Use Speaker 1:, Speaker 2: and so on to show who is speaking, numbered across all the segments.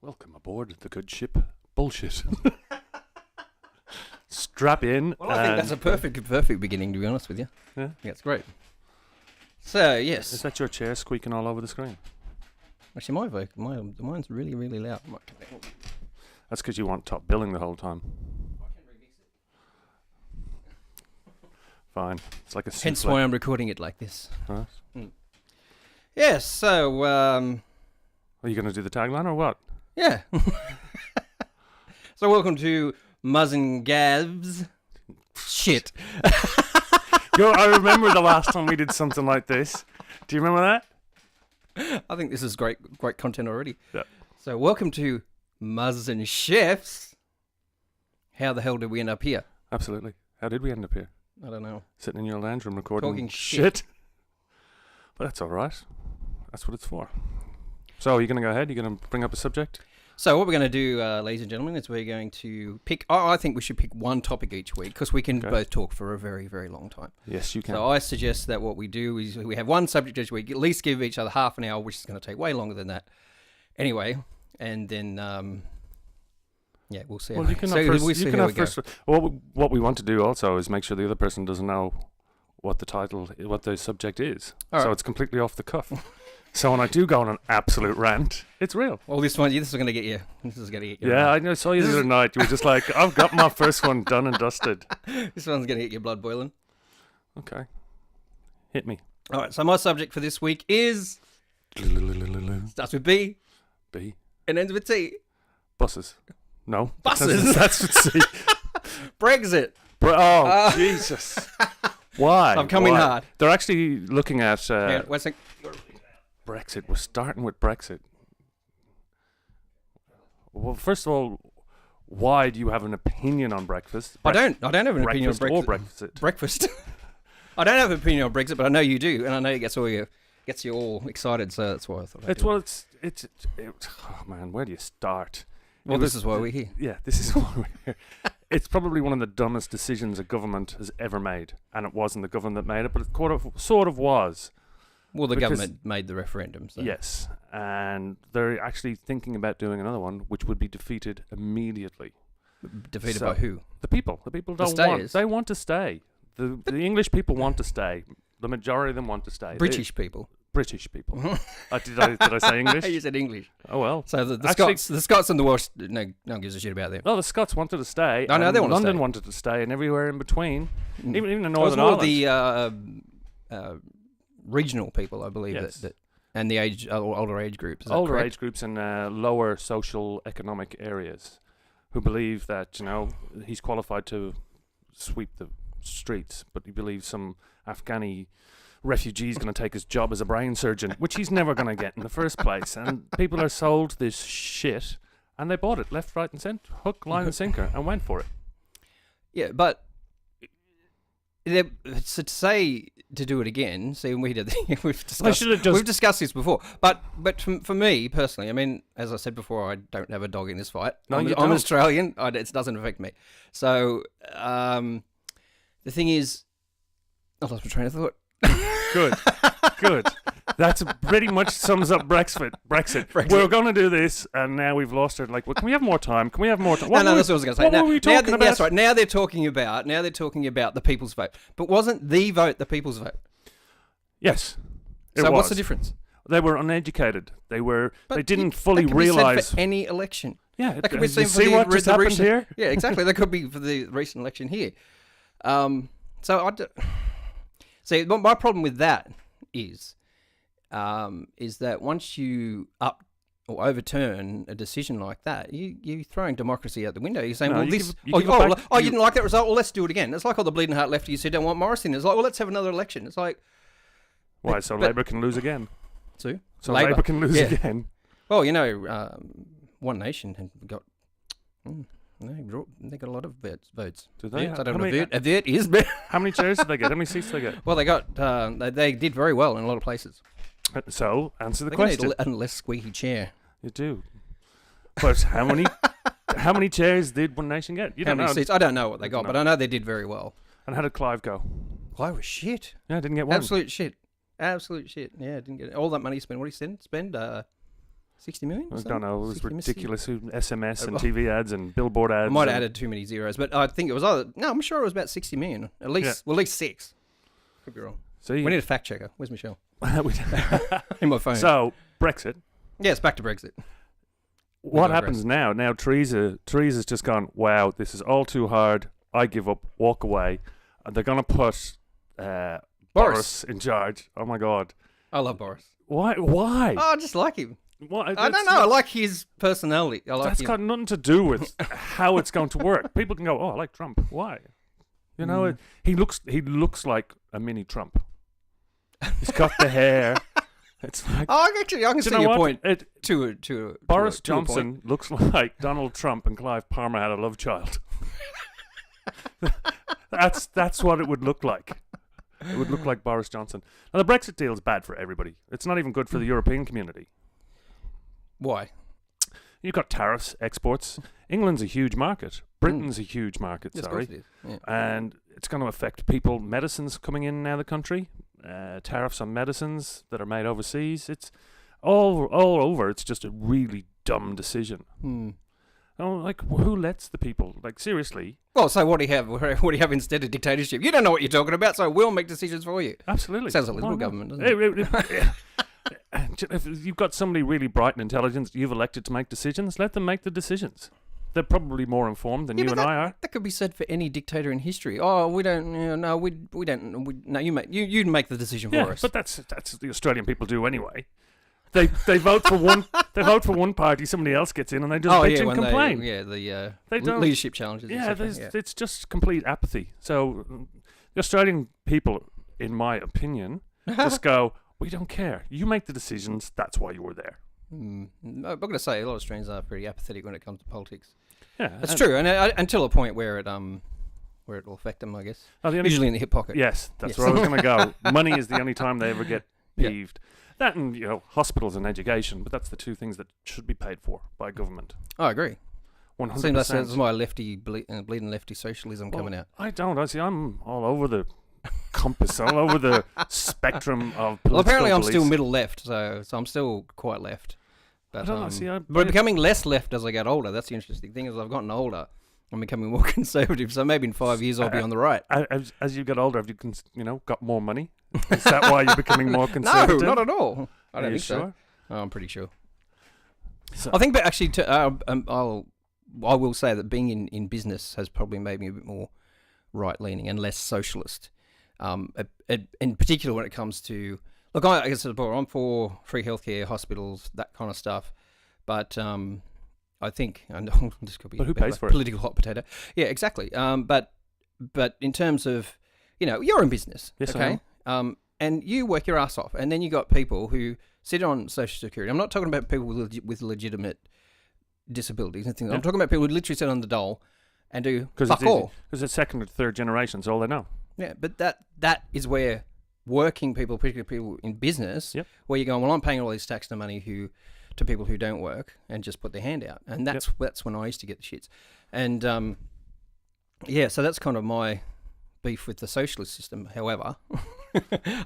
Speaker 1: Welcome aboard the good ship. Bullshit. Strap in.
Speaker 2: Well, I think that's a perfect beginning, to be honest with you.
Speaker 1: Yeah?
Speaker 2: Yeah, it's great. So, yes.
Speaker 1: Is that your chair squeaking all over the screen?
Speaker 2: Actually, mine's really, really loud.
Speaker 1: That's because you want top billing the whole time. Fine. It's like a souffle.
Speaker 2: Hence why I'm recording it like this.
Speaker 1: Right.
Speaker 2: Yes, so,
Speaker 1: Are you going to do the tagline or what?
Speaker 2: yeah. So, welcome to Muzz and Gav's shit.
Speaker 1: Yo, I remember the last time we did something like this. Do you remember that?
Speaker 2: I think this is great content already.
Speaker 1: Yeah.
Speaker 2: So, welcome to Muzz and Chefs. How the hell did we end up here?
Speaker 1: Absolutely. How did we end up here?
Speaker 2: I don't know.
Speaker 1: Sitting in your lounge room recording
Speaker 2: Talking
Speaker 1: shit. But that's all right. That's what it's for. So, are you going to go ahead? You're going to bring up a subject?
Speaker 2: So what we're going to do, ladies and gentlemen, is we're going to pick... I think we should pick one topic each week because we can both talk for a very, very long time.
Speaker 1: Yes, you can.
Speaker 2: So I suggest that what we do is we have one subject each week, at least give each other half an hour, which is going to take way longer than that. Anyway, and then... yeah, we'll see.
Speaker 1: Well, you can have first. Well, what we want to do also is make sure the other person doesn't know what the subject is.
Speaker 2: All
Speaker 1: so
Speaker 2: right.
Speaker 1: it's completely off the cuff. So when I do go on an absolute rant, it's real.
Speaker 2: Well, this is going to get you.
Speaker 1: Yeah, I saw you the other night. You were just like, I've got my first one done and dusted.
Speaker 2: This one's going to get your blood boiling.
Speaker 1: Okay. Hit me.
Speaker 2: All right, so my subject for this week is... starts with B.
Speaker 1: B.
Speaker 2: And ends with T.
Speaker 1: Buses. No.
Speaker 2: Buses?
Speaker 1: That's with C.
Speaker 2: BREXIT.
Speaker 1: Jesus. Why?
Speaker 2: I'm coming
Speaker 1: Why?
Speaker 2: hard.
Speaker 1: They're actually looking at Brexit. We're starting with Brexit. Well, first of all, why do you have an opinion on breakfast?
Speaker 2: I don't have an opinion on Brexit.
Speaker 1: Or breakfast.
Speaker 2: Breakfast. I don't have an opinion on Brexit, but I know you do, and I know it gets you all excited. So that's why I thought.
Speaker 1: It's oh man, where do you start?
Speaker 2: Well, this is why we're here.
Speaker 1: Yeah, this is why we're here. It's probably one of the dumbest decisions a government has ever made, and it wasn't the government that made it, but it sort of was.
Speaker 2: Well, the government made the referendum. So.
Speaker 1: Yes, and they're actually thinking about doing another one, which would be defeated immediately.
Speaker 2: Defeated by who?
Speaker 1: The people. The people don't want. They want to stay. The English people want to stay. The majority of them want to stay.
Speaker 2: British people.
Speaker 1: Did I say English?
Speaker 2: You said English.
Speaker 1: Oh well.
Speaker 2: So the Scots and the Welsh, no one gives a shit about them.
Speaker 1: No, the Scots wanted to stay.
Speaker 2: I know they want to stay.
Speaker 1: London wanted to stay, and everywhere in between, even in Northern Ireland.
Speaker 2: The regional people, I believe,
Speaker 1: yes.
Speaker 2: that and the older age groups.
Speaker 1: Older age groups in lower social economic areas, who believe that he's qualified to sweep the streets, but he believes some Afghani refugee is going to take his job as a brain surgeon, which he's never going to get in the first place. And people are sold this shit, and they bought it left, right, and centre, hook, line, and sinker, and went for it. Yeah,
Speaker 2: but so to do it again. See, we've discussed this before. But for me personally, I mean, as I said before, I don't have a dog in this fight.
Speaker 1: No,
Speaker 2: I'm Australian. It doesn't affect me. So the thing is, I lost my train of thought.
Speaker 1: Good. That's pretty much sums up Brexit. We're going to do this, and now we've lost it. Like, well, can we have more time?
Speaker 2: No, that's what I was going to say.
Speaker 1: What were we talking about?
Speaker 2: That's right. Now they're talking about the people's vote. But wasn't the vote the people's vote?
Speaker 1: Yes.
Speaker 2: So what's the difference?
Speaker 1: They were uneducated. They didn't fully
Speaker 2: that could
Speaker 1: realise.
Speaker 2: be said for any election.
Speaker 1: Yeah,
Speaker 2: that could be
Speaker 1: said for what just happened here.
Speaker 2: Yeah, exactly. That could be for the recent election here. See, my problem with that is that once you overturn a decision like that, you're throwing democracy out the window. You're saying, you didn't like that result? Well, let's do it again. It's like all the bleeding heart lefties who don't want Morrison. It's like, well, let's have another election. It's like...
Speaker 1: Why? So Labour can lose again?
Speaker 2: So
Speaker 1: Labour can lose again?
Speaker 2: Well, One Nation had got... they got a lot of votes.
Speaker 1: Did they?
Speaker 2: I don't know. A vote is...
Speaker 1: How many chairs did they get? How many seats did they get?
Speaker 2: Well, they got... they did very well in a lot of places.
Speaker 1: So, answer the question.
Speaker 2: Need a less squeaky chair.
Speaker 1: You do. But how many chairs did One Nation get?
Speaker 2: How many seats? I don't know what they got, but I know they did very well.
Speaker 1: And how did Clive go?
Speaker 2: Clive was shit.
Speaker 1: Yeah, didn't get one.
Speaker 2: Absolute shit. Yeah, didn't get all that money spent. What did he spend? 60 million?
Speaker 1: I don't know. It was
Speaker 2: 60,
Speaker 1: ridiculous. SMS and
Speaker 2: Oh.
Speaker 1: TV ads and billboard ads.
Speaker 2: I might have
Speaker 1: and-
Speaker 2: added too many zeros, but I think it was either... No, I'm sure it was about 60 million. At least, well, at least 6. Could be wrong.
Speaker 1: See,
Speaker 2: We need a fact checker. Where's Michelle?
Speaker 1: we-
Speaker 2: In my phone.
Speaker 1: so Brexit.
Speaker 2: Yeah, it's back to Brexit.
Speaker 1: What
Speaker 2: digress.
Speaker 1: happens now? Now Theresa's just gone, wow, this is all too hard. I give up, walk away. And they're going to put Boris in charge. Oh, my God.
Speaker 2: I love Boris.
Speaker 1: Why?
Speaker 2: Oh, I just like him.
Speaker 1: Why?
Speaker 2: I don't know. I like his personality. I like
Speaker 1: That's
Speaker 2: him.
Speaker 1: got nothing to do with how it's going to work. People can go, oh, I like Trump. Why? You know, he looks like a mini Trump. He's got the hair. It's like...
Speaker 2: Oh, actually, I can
Speaker 1: Do
Speaker 2: see
Speaker 1: you know
Speaker 2: your
Speaker 1: what?
Speaker 2: point.
Speaker 1: Boris
Speaker 2: to a point.
Speaker 1: Johnson looks like Donald Trump and Clive Palmer had a love child. That's what it would look like. It would look like Boris Johnson. Now, the Brexit deal is bad for everybody. It's not even good for the European community.
Speaker 2: Why?
Speaker 1: You've got tariffs, exports. England's a huge market. Britain's a huge market,
Speaker 2: Yes, of
Speaker 1: sorry.
Speaker 2: course it is. Yeah.
Speaker 1: And it's going to affect people. Medicines coming in now the country. Tariffs on medicines that are made overseas. It's all over. It's just a really dumb decision. Oh, like, who lets the people? Like, seriously.
Speaker 2: Well, so what do you have? What do you have instead of dictatorship? You don't know what you're talking about, so we'll make decisions for you.
Speaker 1: Absolutely.
Speaker 2: Sounds like
Speaker 1: Why
Speaker 2: Liberal
Speaker 1: not?
Speaker 2: government, doesn't it?
Speaker 1: If you've got somebody really bright and intelligent you've elected to make decisions, let them make the decisions. They're probably more informed than you and I are.
Speaker 2: That could be said for any dictator in history. Oh, we don't. No, we don't. No, you make the decision for us.
Speaker 1: But that's the Australian people do anyway. They vote for one. They vote for one party. Somebody else gets in, and they just bitch and complain.
Speaker 2: They don't, leadership challenges.
Speaker 1: Yeah,
Speaker 2: etc.
Speaker 1: it's just complete apathy. So the Australian people, in my opinion, just go, we don't care. You make the decisions. That's why you were there.
Speaker 2: I'm going to say a lot of Australians are pretty apathetic when it comes to politics.
Speaker 1: Yeah,
Speaker 2: That's true, and until a point where it will affect them, I guess. Usually in the hip pocket.
Speaker 1: Yes, that's where I was going to go. Money is the only time they ever get peeved. That and hospitals and education, but that's the two things that should be paid for by government.
Speaker 2: I agree.
Speaker 1: 100%.
Speaker 2: Seems that's my bleeding lefty socialism coming out.
Speaker 1: I don't. I'm all over the compass, all over the spectrum of political
Speaker 2: Well, apparently I'm
Speaker 1: beliefs.
Speaker 2: still middle left, so I'm still quite left. But,
Speaker 1: I don't know. See,
Speaker 2: but becoming less left as I get older. That's the interesting thing. As I've gotten older, I'm becoming more conservative. So maybe in 5 years I'll be on the right.
Speaker 1: As you get older, have you got more money? Is that why you're becoming more conservative?
Speaker 2: No, not at all. I don't think
Speaker 1: sure?
Speaker 2: so. Oh, I'm pretty sure.
Speaker 1: So,
Speaker 2: I think, but actually, I will say that being in business has probably made me a bit more right-leaning and less socialist. In particular, when it comes to I guess I'm for free healthcare, hospitals, that kind of stuff. But I think, and this could be
Speaker 1: But who
Speaker 2: a bit
Speaker 1: pays
Speaker 2: of a
Speaker 1: for it?
Speaker 2: political hot potato. Yeah, exactly. But in terms of, you're in business,
Speaker 1: Yes, I
Speaker 2: okay? And you work your ass off, and then you got people who sit on Social Security. I'm not talking about people with legitimate disabilities and things. I'm talking about people who literally sit on the dole and do fuck all.
Speaker 1: Because it's second or third generations, all they know.
Speaker 2: Yeah, but that is where working people, particularly people in business, where you're going, well, I'm paying all this tax and money to people who don't work and just put their hand out. And that's when I used to get the shits. And, so that's kind of my beef with the socialist system. However,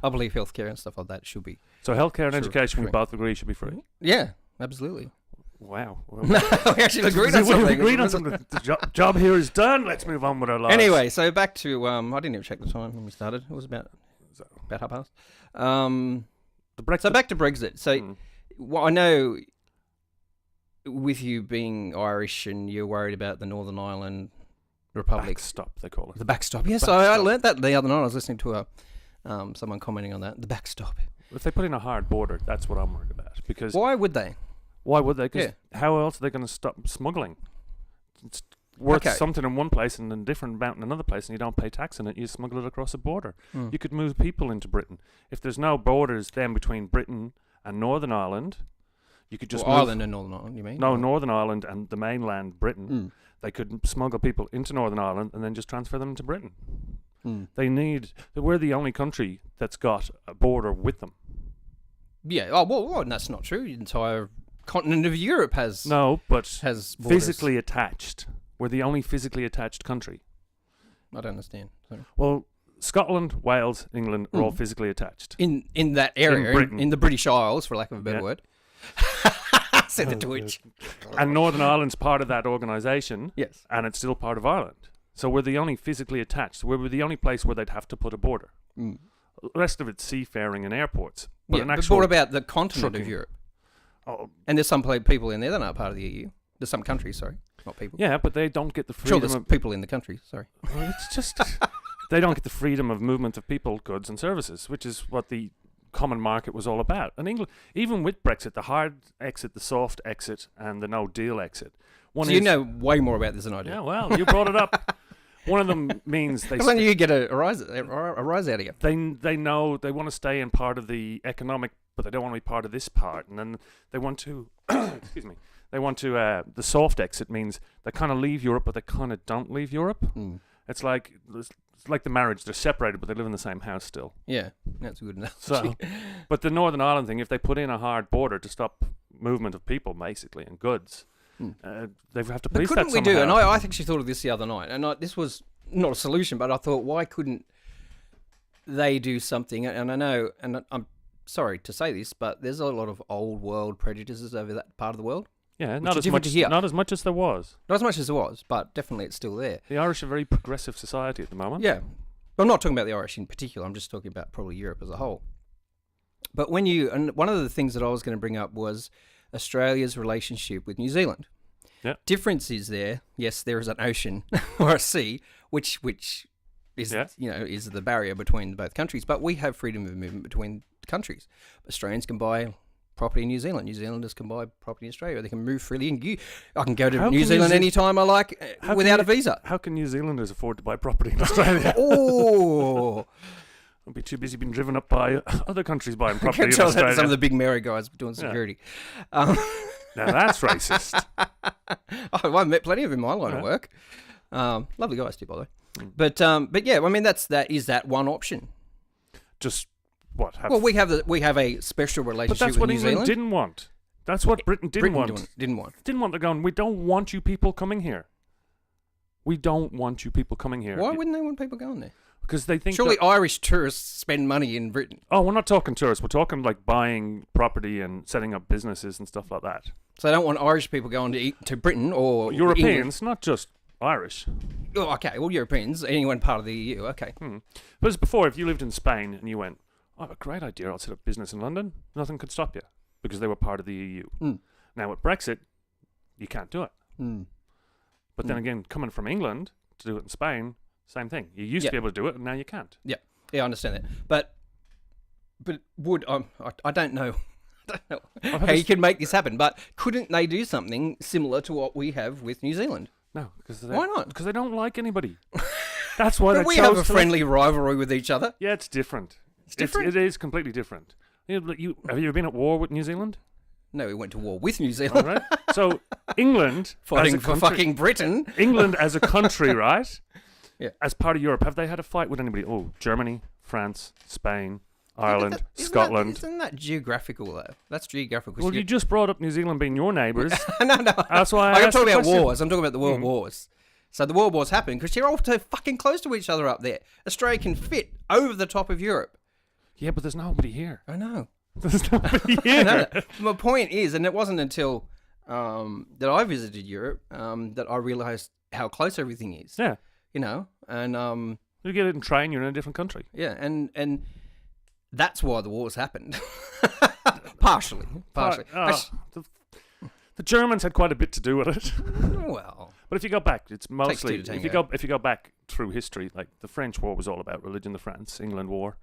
Speaker 2: I believe healthcare and stuff like that should be.
Speaker 1: So healthcare and education,
Speaker 2: free.
Speaker 1: we both agree should be free.
Speaker 2: Yeah, absolutely.
Speaker 1: Wow.
Speaker 2: We actually agreed on something.
Speaker 1: We agreed on something. The job here is done. Let's move on with our lives.
Speaker 2: Anyway, so back to I didn't even check the time when we started. It was about half past.
Speaker 1: The Brexit.
Speaker 2: So back to Brexit. So I know with you being Irish and you're worried about the Northern Ireland Republic.
Speaker 1: Backstop, they call it.
Speaker 2: The backstop. Yes, I learnt that the other night. I was listening to someone commenting on that. The backstop.
Speaker 1: If they put in a hard border, that's what I'm worried about. Because
Speaker 2: why would they?
Speaker 1: Why would they? Because how else are they going to stop smuggling? It's worth something in one place and a different amount in another place, and you don't pay tax on it. You smuggle it across a border. You could move people into Britain. If there's no borders then between Britain and Northern Ireland, you could just move
Speaker 2: Ireland and Northern Ireland, you mean?
Speaker 1: No, Northern Ireland and the mainland Britain. They could smuggle people into Northern Ireland and then just transfer them to Britain. We're the only country that's got a border with them.
Speaker 2: Yeah. Oh, well, that's not true. The entire continent of Europe has borders.
Speaker 1: Physically attached. We're the only physically attached country.
Speaker 2: I don't understand. Sorry.
Speaker 1: Well, Scotland, Wales, England are all physically attached.
Speaker 2: In that area,
Speaker 1: Britain.
Speaker 2: in the British Isles, for lack of a better word. said the Twitch.
Speaker 1: And Northern Ireland's part of that organisation,
Speaker 2: Yes.
Speaker 1: and it's still part of Ireland. So we're the only physically attached. We're the only place where they'd have to put a border.
Speaker 2: Mm.
Speaker 1: The rest of it's seafaring and airports.
Speaker 2: But,
Speaker 1: an
Speaker 2: but
Speaker 1: actual
Speaker 2: what about the continent
Speaker 1: trucking.
Speaker 2: of Europe?
Speaker 1: Oh,
Speaker 2: And there's some people in there that aren't part of the EU. There's some countries, sorry, not people.
Speaker 1: yeah, but they don't get the
Speaker 2: Sure,
Speaker 1: freedom
Speaker 2: there's
Speaker 1: of...
Speaker 2: people in the country, sorry.
Speaker 1: Well, it's just... they don't get the freedom of movement of people, goods and services, which is what the common market was all about. And England, even with Brexit, the hard exit, the soft exit, and the no deal exit.
Speaker 2: So you know way more about this than I do.
Speaker 1: Yeah, well, you brought it up. One of them means they...
Speaker 2: Because then you get a rise out of you.
Speaker 1: They know they want to stay in part of the economic, but they don't want to be part of this part. And then they want to... excuse me. They want to... the soft exit means they kind of leave Europe, but they kind of don't leave Europe.
Speaker 2: Mm.
Speaker 1: It's like the marriage. They're separated, but they live in the same house still.
Speaker 2: Yeah, that's a good enough.
Speaker 1: So, but the Northern Ireland thing, if they put in a hard border to stop movement of people, basically, and goods, they have to police that somehow.
Speaker 2: Couldn't we do? And I actually thought of this the other night, and this was not a solution, but I thought, why couldn't they do something? And I know, and I'm sorry to say this, but there's a lot of old world prejudices over that part of the world.
Speaker 1: Yeah,
Speaker 2: which
Speaker 1: not
Speaker 2: is
Speaker 1: as
Speaker 2: different
Speaker 1: much.
Speaker 2: to here.
Speaker 1: Not as much as there was.
Speaker 2: Not as much as there was, but definitely it's still there.
Speaker 1: The Irish are a very progressive society at the moment.
Speaker 2: Yeah. I'm not talking about the Irish in particular. I'm just talking about probably Europe as a whole. But and one of the things that I was going to bring up was Australia's relationship with New Zealand.
Speaker 1: Yeah.
Speaker 2: Difference is there. Yes, there is an ocean or a sea, which is is the barrier between both countries. But we have freedom of movement between countries. Australians can buy property in New Zealand. New Zealanders can buy property in Australia. They can move freely. And I can go to New Zealand anytime I like without a visa.
Speaker 1: How can New Zealanders afford to buy property in Australia?
Speaker 2: Oh.
Speaker 1: I'll be too busy being driven up by other countries buying
Speaker 2: I
Speaker 1: property
Speaker 2: can
Speaker 1: in
Speaker 2: tell
Speaker 1: Australia.
Speaker 2: that some of the big Mary guys doing security.
Speaker 1: Now that's racist.
Speaker 2: I've met plenty of them in my line of work. Lovely guys too, by the way. But yeah, I mean that is one option.
Speaker 1: Just what?
Speaker 2: Well, we have a special relationship
Speaker 1: but that's
Speaker 2: with
Speaker 1: what
Speaker 2: New
Speaker 1: England
Speaker 2: Zealand.
Speaker 1: didn't want. That's what Britain didn't want.
Speaker 2: Didn't want.
Speaker 1: Didn't want. They're going, we don't want you people coming here. We don't want you people coming here.
Speaker 2: Why wouldn't they want people going there?
Speaker 1: Because they think
Speaker 2: surely Irish tourists spend money in Britain.
Speaker 1: Oh, we're not talking tourists. We're talking like buying property and setting up businesses and stuff like that.
Speaker 2: So they don't want Irish people going to Britain or
Speaker 1: Europeans,
Speaker 2: England.
Speaker 1: not just Irish.
Speaker 2: Oh, okay. Well, Europeans, anyone part of the EU. Okay.
Speaker 1: But as before, if you lived in Spain and you went, I have a great idea, I'll set up business in London, nothing could stop you because they were part of the EU. Now with Brexit, you can't do it. But then again, coming from England to do it in Spain, same thing. You used to be able to do it, and now you can't.
Speaker 2: Yeah, I understand that. But would I don't know. I don't know how you can make this happen. But couldn't they do something similar to what we have with New Zealand?
Speaker 1: No, because
Speaker 2: why not?
Speaker 1: Because they don't like anybody. That's why
Speaker 2: but we have a friendly rivalry with each other.
Speaker 1: Yeah, it's different.
Speaker 2: It's different.
Speaker 1: It is completely different. Have you ever been at war with New Zealand?
Speaker 2: No, we went to war with New Zealand.
Speaker 1: All right. So England
Speaker 2: fighting for fucking Britain.
Speaker 1: England as a country, right?
Speaker 2: Yeah.
Speaker 1: As part of Europe, have they had a fight with anybody? Oh, Germany, France, Spain, Ireland, Scotland.
Speaker 2: Isn't that geographical though? That's geographical.
Speaker 1: Well, you just brought up New Zealand being your neighbours.
Speaker 2: No.
Speaker 1: That's why
Speaker 2: I'm talking about wars. I'm talking about the world wars. So the world wars happen because you're all so fucking close to each other up there. Australia can fit over the top of Europe.
Speaker 1: Yeah, but there's nobody here.
Speaker 2: I know.
Speaker 1: There's nobody here.
Speaker 2: My point is, and it wasn't until that I visited Europe that I realised how close everything is.
Speaker 1: Yeah.
Speaker 2: You know, and
Speaker 1: you get it in train, you're in a different country.
Speaker 2: Yeah, and that's why the wars happened. partially.
Speaker 1: The Germans had quite a bit to do with it.
Speaker 2: Well,
Speaker 1: but if you go back, it's mostly
Speaker 2: Takes two to
Speaker 1: if you go back through history, like the French War was all about religion. The France-England War.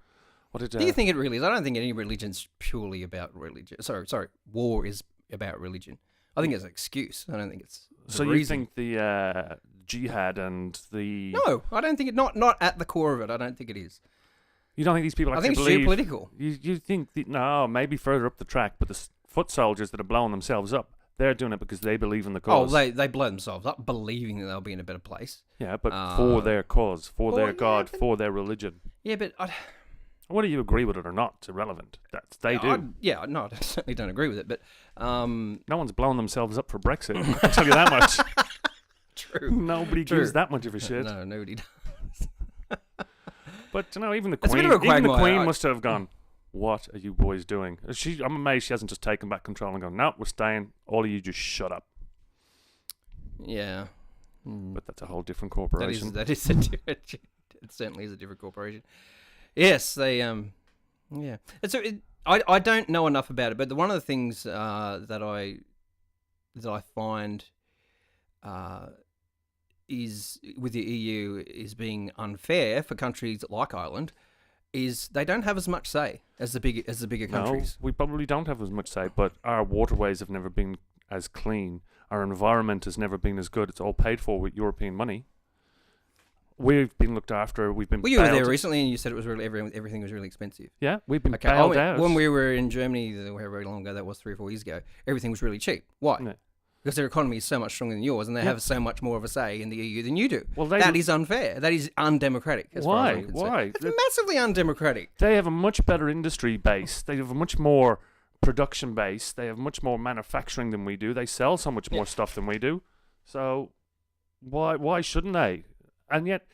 Speaker 1: What did?
Speaker 2: Do you think it really is? I don't think any religion's purely about religion. Sorry, war is about religion. I think it's an excuse. I don't think it's.
Speaker 1: So you think the jihad and the?
Speaker 2: No, I don't think it. Not at the core of it. I don't think it is.
Speaker 1: You don't think these people actually
Speaker 2: believe?
Speaker 1: I think
Speaker 2: it's geopolitical.
Speaker 1: You think no, maybe further up the track, but the foot soldiers that are blowing themselves up, they're doing it because they believe in the cause.
Speaker 2: Oh, they blow themselves up, believing that they'll be in a better place.
Speaker 1: Yeah, but for their cause, for their God, for their religion.
Speaker 2: Yeah, but
Speaker 1: whether you agree with it or not, it's irrelevant. They do.
Speaker 2: No, I certainly don't agree with it. But
Speaker 1: no one's blowing themselves up for Brexit. I can tell you that much.
Speaker 2: True.
Speaker 1: Nobody gives that much of a shit.
Speaker 2: No, nobody does.
Speaker 1: But even the Queen, must have gone. what are you boys doing? I'm amazed she hasn't just taken back control and gone, no, we're staying. All of you just shut up.
Speaker 2: Yeah.
Speaker 1: But that's a whole different corporation.
Speaker 2: That is a different, it certainly is a different corporation. Yes, they yeah. I don't know enough about it, but one of the things that I find is with the EU is being unfair for countries like Ireland is they don't have as much say as the bigger countries.
Speaker 1: No, we probably don't have as much say, but our waterways have never been as clean. Our environment has never been as good. It's all paid for with European money. We've been looked after. We've been.
Speaker 2: Well, you were there recently, and you said it was really everything was really expensive.
Speaker 1: Yeah, we've been bailed out.
Speaker 2: When we were in Germany, however long ago that was, 3 or 4 years ago, everything was really cheap. Why? No. Because their economy is so much stronger than yours, and they have so much more of a say in the EU than you do. Well, that is unfair. That is undemocratic.
Speaker 1: Why?
Speaker 2: It's massively undemocratic.
Speaker 1: They have a much better industry base. They have a much more production base. They have much more manufacturing than we do. They sell so much more stuff than we do. So why shouldn't they? And yet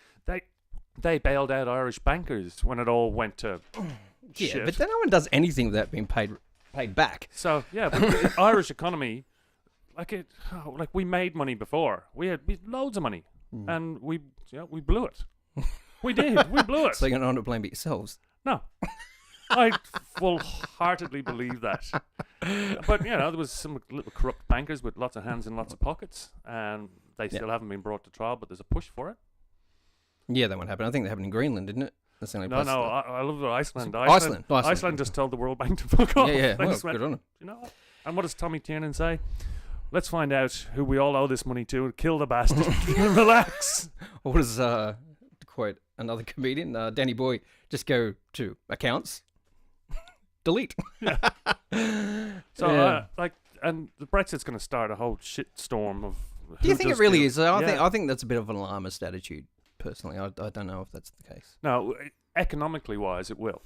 Speaker 1: they bailed out Irish bankers when it all went to shit.
Speaker 2: But then no one does anything without being paid back.
Speaker 1: So yeah, but the Irish economy. Like we made money before. We had loads of money, and we blew it. We did. We blew it.
Speaker 2: So you're going to blame it yourselves?
Speaker 1: No, I full-heartedly believe that. But there was some little corrupt bankers with lots of hands in lots of pockets, and they still haven't been brought to trial. But there's a push for it.
Speaker 2: Yeah, that won't happen. I think that happened in Greenland, didn't it? That's the only place.
Speaker 1: No. I love Iceland.
Speaker 2: Iceland
Speaker 1: just told the World Bank to fuck off.
Speaker 2: Yeah. Well, good on them.
Speaker 1: You know what? And what does Tommy Tiernan say? Let's find out who we all owe this money to and kill the bastard. Relax.
Speaker 2: Or what does, to quote another comedian, Danny Boy, just go to accounts, delete.
Speaker 1: Yeah. So, and the Brexit's going to start a whole shitstorm of.
Speaker 2: Do you think it really is? I think that's a bit of an alarmist attitude. Personally, I don't know if that's the case.
Speaker 1: No, economically wise, it will.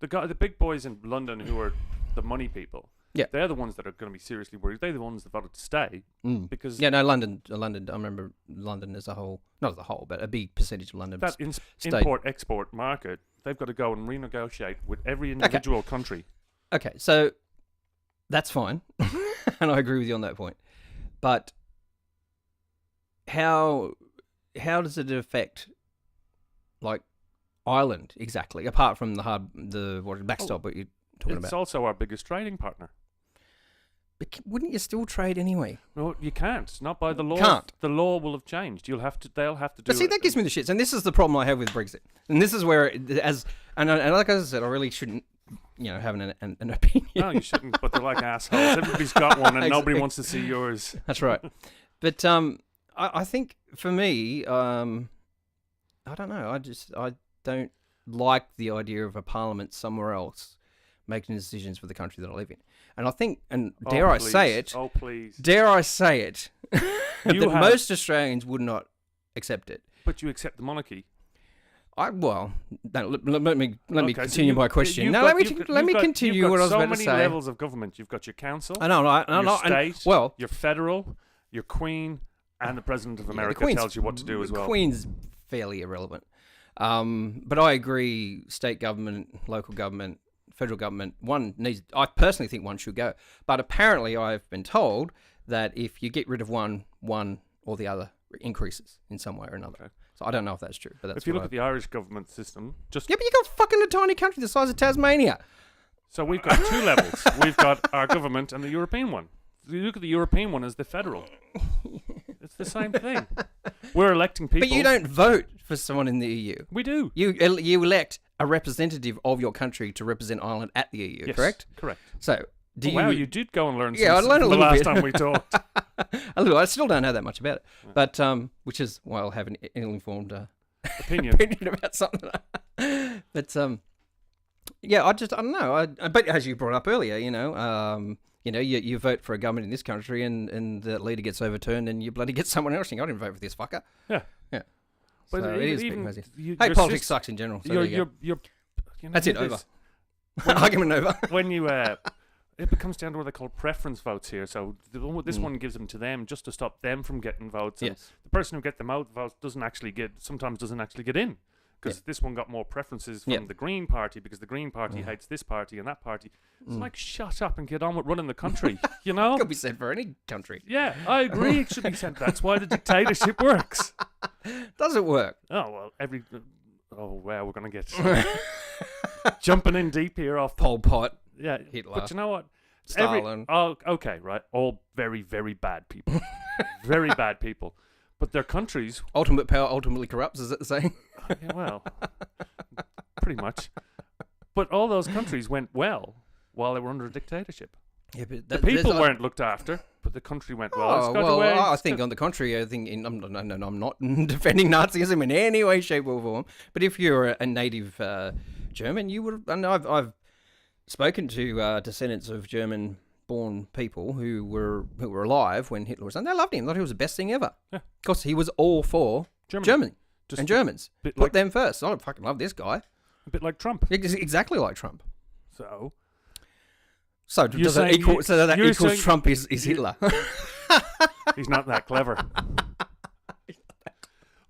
Speaker 1: The big boys in London who are the money people. Yeah, they're the ones that are going to be seriously worried. They're the ones that voted to stay because
Speaker 2: London. I remember London as a whole, not as a whole, but a big percentage of London.
Speaker 1: That import-export market, they've got to go and renegotiate with every individual country.
Speaker 2: Okay, so that's fine, and I agree with you on that point. But how does it affect like Ireland exactly? Apart from the backstop, what you're talking about?
Speaker 1: It's also our biggest trading partner.
Speaker 2: But wouldn't you still trade anyway?
Speaker 1: No, you can't. Not by the law.
Speaker 2: Can't.
Speaker 1: The law will have changed. They'll have to do
Speaker 2: But see, that gives me the shits. And this is the problem I have with Brexit. And this is where, and like I said, I really shouldn't, have an opinion.
Speaker 1: No, you shouldn't. But they're like assholes. Everybody's got one, and nobody wants to see yours.
Speaker 2: That's right. But I think for me, I don't know. I don't like the idea of a parliament somewhere else making decisions for the country that I live in. And I think, dare I say it, that most Australians would not accept it.
Speaker 1: But you accept the monarchy.
Speaker 2: Let me continue my question. Let me continue what I was about to say.
Speaker 1: You've got so many levels of government. You've got your council,
Speaker 2: your
Speaker 1: state, your federal, your queen, and the President of America tells you what to do as well.
Speaker 2: The Queen's fairly irrelevant. But I agree, state government, local government, federal government, I personally think one should go. But apparently I've been told that if you get rid of one or the other increases in some way or another. Okay. So I don't know if that's true. But that's
Speaker 1: if you look at the Irish government system,
Speaker 2: but you got fucking a tiny country the size of Tasmania.
Speaker 1: So we've got two levels. We've got our government and the European one. You look at the European one as the federal. It's the same thing. We're electing people.
Speaker 2: But you don't vote for someone in the EU.
Speaker 1: We do.
Speaker 2: You elect a representative of your country to represent Ireland at the EU,
Speaker 1: yes,
Speaker 2: correct?
Speaker 1: Correct.
Speaker 2: So,
Speaker 1: wow, you did go and learn
Speaker 2: I learned a little
Speaker 1: last
Speaker 2: bit.
Speaker 1: time we talked.
Speaker 2: A little. I still don't know that much about it. But, which is why I'll have an ill-informed
Speaker 1: opinion
Speaker 2: about something. But, I don't know. But as you brought up earlier, you vote for a government in this country and the leader gets overturned and you bloody get someone else. I didn't vote for this fucker.
Speaker 1: Yeah.
Speaker 2: But so it is a bit crazy. Hey, politics sucks in general. So that's it, over. Argument over.
Speaker 1: When you, it becomes down to what they call preference votes here. So this one gives them to them just to stop them from getting votes. And
Speaker 2: yes.
Speaker 1: The person who gets them out votes sometimes doesn't actually get in because this one got more preferences from
Speaker 2: Yeah.
Speaker 1: the Green Party because the Green Party hates this party and that party. It's like, shut up and get on with running the country, you know?
Speaker 2: Could be said for any country.
Speaker 1: Yeah, I agree. It should be said. That's why the dictatorship works.
Speaker 2: Does it work?
Speaker 1: Oh, well, oh, wow, we're going to get jumping in deep here off.
Speaker 2: Pol Pot,
Speaker 1: Yeah,
Speaker 2: Hitler,
Speaker 1: but you know what?
Speaker 2: Stalin.
Speaker 1: Okay, right. All very, very bad people. Very bad people. But their countries,
Speaker 2: Ultimate power ultimately corrupts, is it the saying?
Speaker 1: yeah, well, pretty much. But all those countries went well while they were under a dictatorship.
Speaker 2: Yeah, but
Speaker 1: The people weren't looked after, but the country went well. It's got away.
Speaker 2: I think on the contrary, I'm not defending Nazism in any way, shape, or form. But if you're a native German, you would. And I've spoken to descendants of German-born people who were alive when Hitler was, and they loved him. Thought he was the best thing ever.
Speaker 1: Yeah.
Speaker 2: Because he was all for Germany and Germans.
Speaker 1: bit
Speaker 2: Put
Speaker 1: like-
Speaker 2: them first. I fucking love this guy.
Speaker 1: A bit like Trump.
Speaker 2: Exactly like Trump.
Speaker 1: So
Speaker 2: So
Speaker 1: You're
Speaker 2: does that
Speaker 1: saying
Speaker 2: equal?
Speaker 1: you-
Speaker 2: So that
Speaker 1: you're
Speaker 2: equals
Speaker 1: saying-
Speaker 2: Trump is Hitler.
Speaker 1: he's not that clever.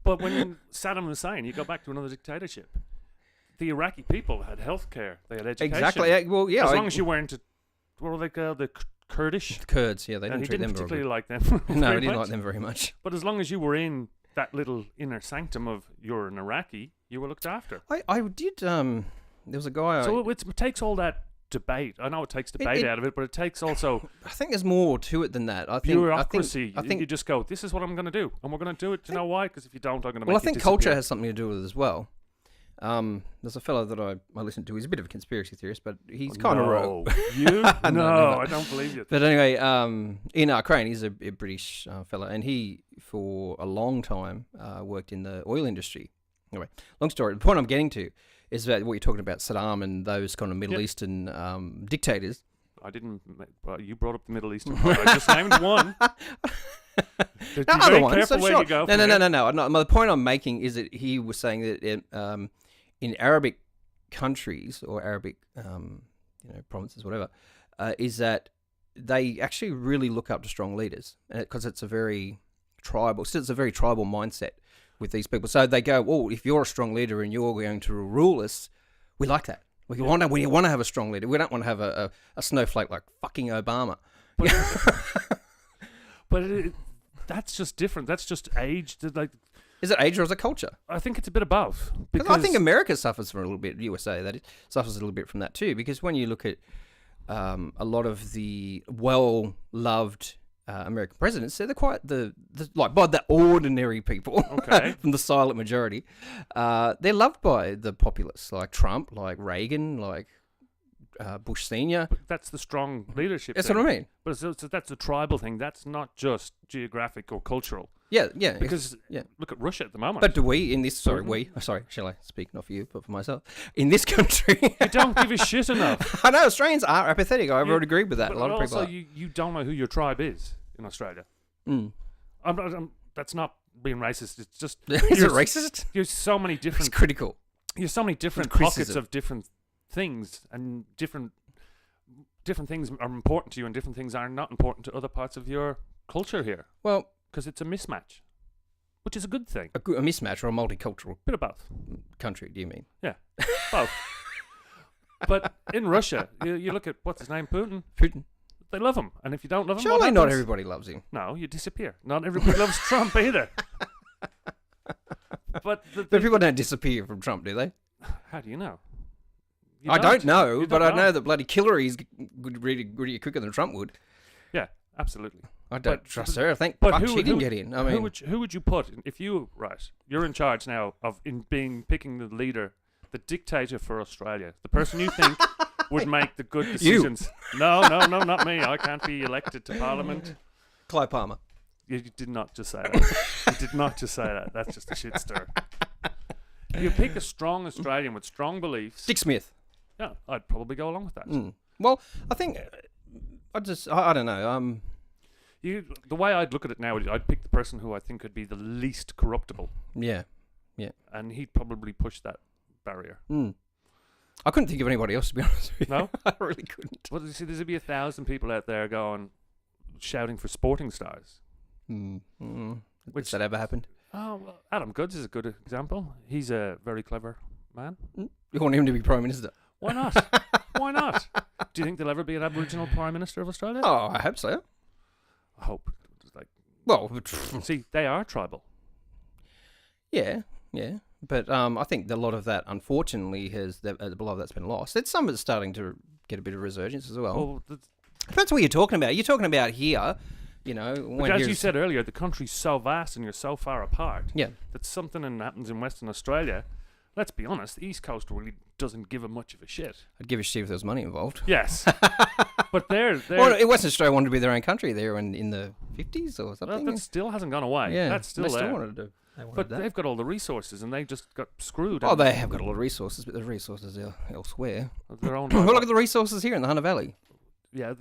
Speaker 1: But when Saddam Hussein, you go back to another dictatorship. The Iraqi people had health care. They had education.
Speaker 2: Exactly. Yeah, well, yeah.
Speaker 1: As long as you weren't, what were they called? The Kurdish?
Speaker 2: the Kurds, yeah, they
Speaker 1: And
Speaker 2: didn't
Speaker 1: he
Speaker 2: treat
Speaker 1: didn't
Speaker 2: them
Speaker 1: particularly
Speaker 2: very
Speaker 1: like them.
Speaker 2: good. No,
Speaker 1: very
Speaker 2: he didn't
Speaker 1: much.
Speaker 2: like them very much.
Speaker 1: But as long as you were in that little inner sanctum of you're an Iraqi, you were looked after.
Speaker 2: I did. There was a guy.
Speaker 1: So it takes all that debate. I know it takes debate out of it, but it takes also
Speaker 2: I think there's more to it than that. I think
Speaker 1: bureaucracy.
Speaker 2: I think
Speaker 1: you just go, this is what I'm going to do, and we're going to do it. Do you know why? Because if you don't, I'm going to make
Speaker 2: well, I
Speaker 1: you
Speaker 2: think
Speaker 1: disappear.
Speaker 2: culture has something to do with it as well. There's a fellow that I listen to. He's a bit of a conspiracy theorist, but he's kind of
Speaker 1: No, you?
Speaker 2: No,
Speaker 1: no,
Speaker 2: never.
Speaker 1: I don't believe you.
Speaker 2: But anyway, in Ukraine, he's a British fella, and he, for a long time, worked in the oil industry. Anyway, long story. The point I'm getting to is that what you're talking about, Saddam and those kind of Middle Eastern dictators.
Speaker 1: I didn't. You brought up the Middle Eastern part. I just named one. Be
Speaker 2: No, other
Speaker 1: very
Speaker 2: ones,
Speaker 1: careful
Speaker 2: so
Speaker 1: where
Speaker 2: sure.
Speaker 1: you go.
Speaker 2: No. The point I'm making is that he was saying that in Arabic countries or Arabic, provinces, whatever, is that they actually really look up to strong leaders because it's a very tribal. Still, it's a very tribal mindset with these people. So they go, "Oh, if you're a strong leader and you're going to rule us, we like that. We want to have a strong leader. We don't want to have a snowflake like fucking Obama."
Speaker 1: But that's just different. That's just age. Like,
Speaker 2: Is it age or is it culture?
Speaker 1: I think it's a bit of both.
Speaker 2: Because I think America suffers from a little bit. USA that it suffers a little bit from that too. Because when you look at a lot of the well-loved American presidents, they're quite the ordinary people,
Speaker 1: Okay.
Speaker 2: from the silent majority. They're loved by the populace, like Trump, like Reagan, like Bush Senior.
Speaker 1: that's the strong leadership.
Speaker 2: That's
Speaker 1: thing.
Speaker 2: what I mean.
Speaker 1: But so that's a tribal thing. That's not just geographic or cultural.
Speaker 2: Yeah.
Speaker 1: Because
Speaker 2: yeah.
Speaker 1: look at Russia at the moment.
Speaker 2: But do we in this? Sorry, shall I speak not for you, but for myself? In this country,
Speaker 1: you don't give a shit enough.
Speaker 2: I know Australians are apathetic. I've
Speaker 1: Yeah,
Speaker 2: already agreed with that.
Speaker 1: But
Speaker 2: A lot of people.
Speaker 1: also,
Speaker 2: Are.
Speaker 1: you don't know who your tribe is in Australia.
Speaker 2: Mm.
Speaker 1: That's not being racist. It's just
Speaker 2: Is it
Speaker 1: you're-
Speaker 2: racist?
Speaker 1: There's so many
Speaker 2: It's
Speaker 1: different.
Speaker 2: critical.
Speaker 1: There's so many different
Speaker 2: It's
Speaker 1: pockets
Speaker 2: criticism.
Speaker 1: of different things, and different things are important to you, and different things are not important to other parts of your culture here,
Speaker 2: Well,
Speaker 1: because it's a mismatch, which is a good thing.
Speaker 2: a mismatch or a multicultural
Speaker 1: Bit of both.
Speaker 2: country. Do you mean?
Speaker 1: Both. But in Russia, you look at what's his name, Putin.
Speaker 2: Putin.
Speaker 1: They love him, and if you don't love him, what
Speaker 2: Surely not
Speaker 1: happens?
Speaker 2: everybody loves him.
Speaker 1: No, you disappear. Not everybody loves Trump either. But
Speaker 2: But people don't disappear from Trump, do they?
Speaker 1: how do you know? You
Speaker 2: I don't know,
Speaker 1: You
Speaker 2: but
Speaker 1: don't
Speaker 2: I know that bloody Hillary's really quicker than Trump would.
Speaker 1: Yeah, absolutely.
Speaker 2: I don't
Speaker 1: But-
Speaker 2: trust her. I think
Speaker 1: but
Speaker 2: fuck,
Speaker 1: who-
Speaker 2: she didn't
Speaker 1: who-
Speaker 2: get in. I mean,
Speaker 1: who would you put if you you're in charge now of picking the leader, the dictator for Australia, the person you think would make the good decisions? No, not me. I can't be elected to Parliament.
Speaker 2: Clive Palmer.
Speaker 1: You did not just say that. You did not just say that. That's just a shit stir. You pick a strong Australian with strong beliefs.
Speaker 2: Dick Smith.
Speaker 1: Yeah, I'd probably go along with that.
Speaker 2: Mm. Well, I think I don't know.
Speaker 1: The way I'd look at it now, I'd pick the person who I think would be the least corruptible,
Speaker 2: Yeah.
Speaker 1: and he'd probably push that barrier.
Speaker 2: Mm. I couldn't think of anybody else, to be honest with you.
Speaker 1: No?
Speaker 2: I really couldn't.
Speaker 1: Well, you see, there'd be 1,000 people out there shouting for sporting stars.
Speaker 2: Mm. Mm.
Speaker 1: Which-
Speaker 2: Has that ever happened?
Speaker 1: Oh, well, Adam Goods is a good example. He's a very clever man.
Speaker 2: You want him to be Prime Minister?
Speaker 1: Why not? Why not? Do you think there'll ever be an Aboriginal Prime Minister of Australia?
Speaker 2: Oh, I hope so.
Speaker 1: I hope. Like,
Speaker 2: Well,
Speaker 1: see, they are tribal.
Speaker 2: yeah. But I think a lot of that, unfortunately, a lot of that's been lost. It's some of it's starting to get a bit of resurgence as well.
Speaker 1: Well,
Speaker 2: That's what you're talking about. You're talking about here, you know.
Speaker 1: but as you said earlier, the country's so vast and you're so far apart.
Speaker 2: Yeah.
Speaker 1: That something happens in Western Australia. Let's be honest, the East Coast really doesn't give a much of a shit.
Speaker 2: I'd give a shit if there was money involved.
Speaker 1: Yes. But they're
Speaker 2: Well, Western Australia wanted to be their own country there in the 50s or something.
Speaker 1: that still hasn't gone away.
Speaker 2: Yeah,
Speaker 1: That's still
Speaker 2: they
Speaker 1: there.
Speaker 2: still wanted to.
Speaker 1: But they've got all the resources and they just got screwed.
Speaker 2: Oh, they have got a lot of resources, but the resources are elsewhere.
Speaker 1: Their own.
Speaker 2: Well, look at the resources here in the Hunter Valley.
Speaker 1: Yeah.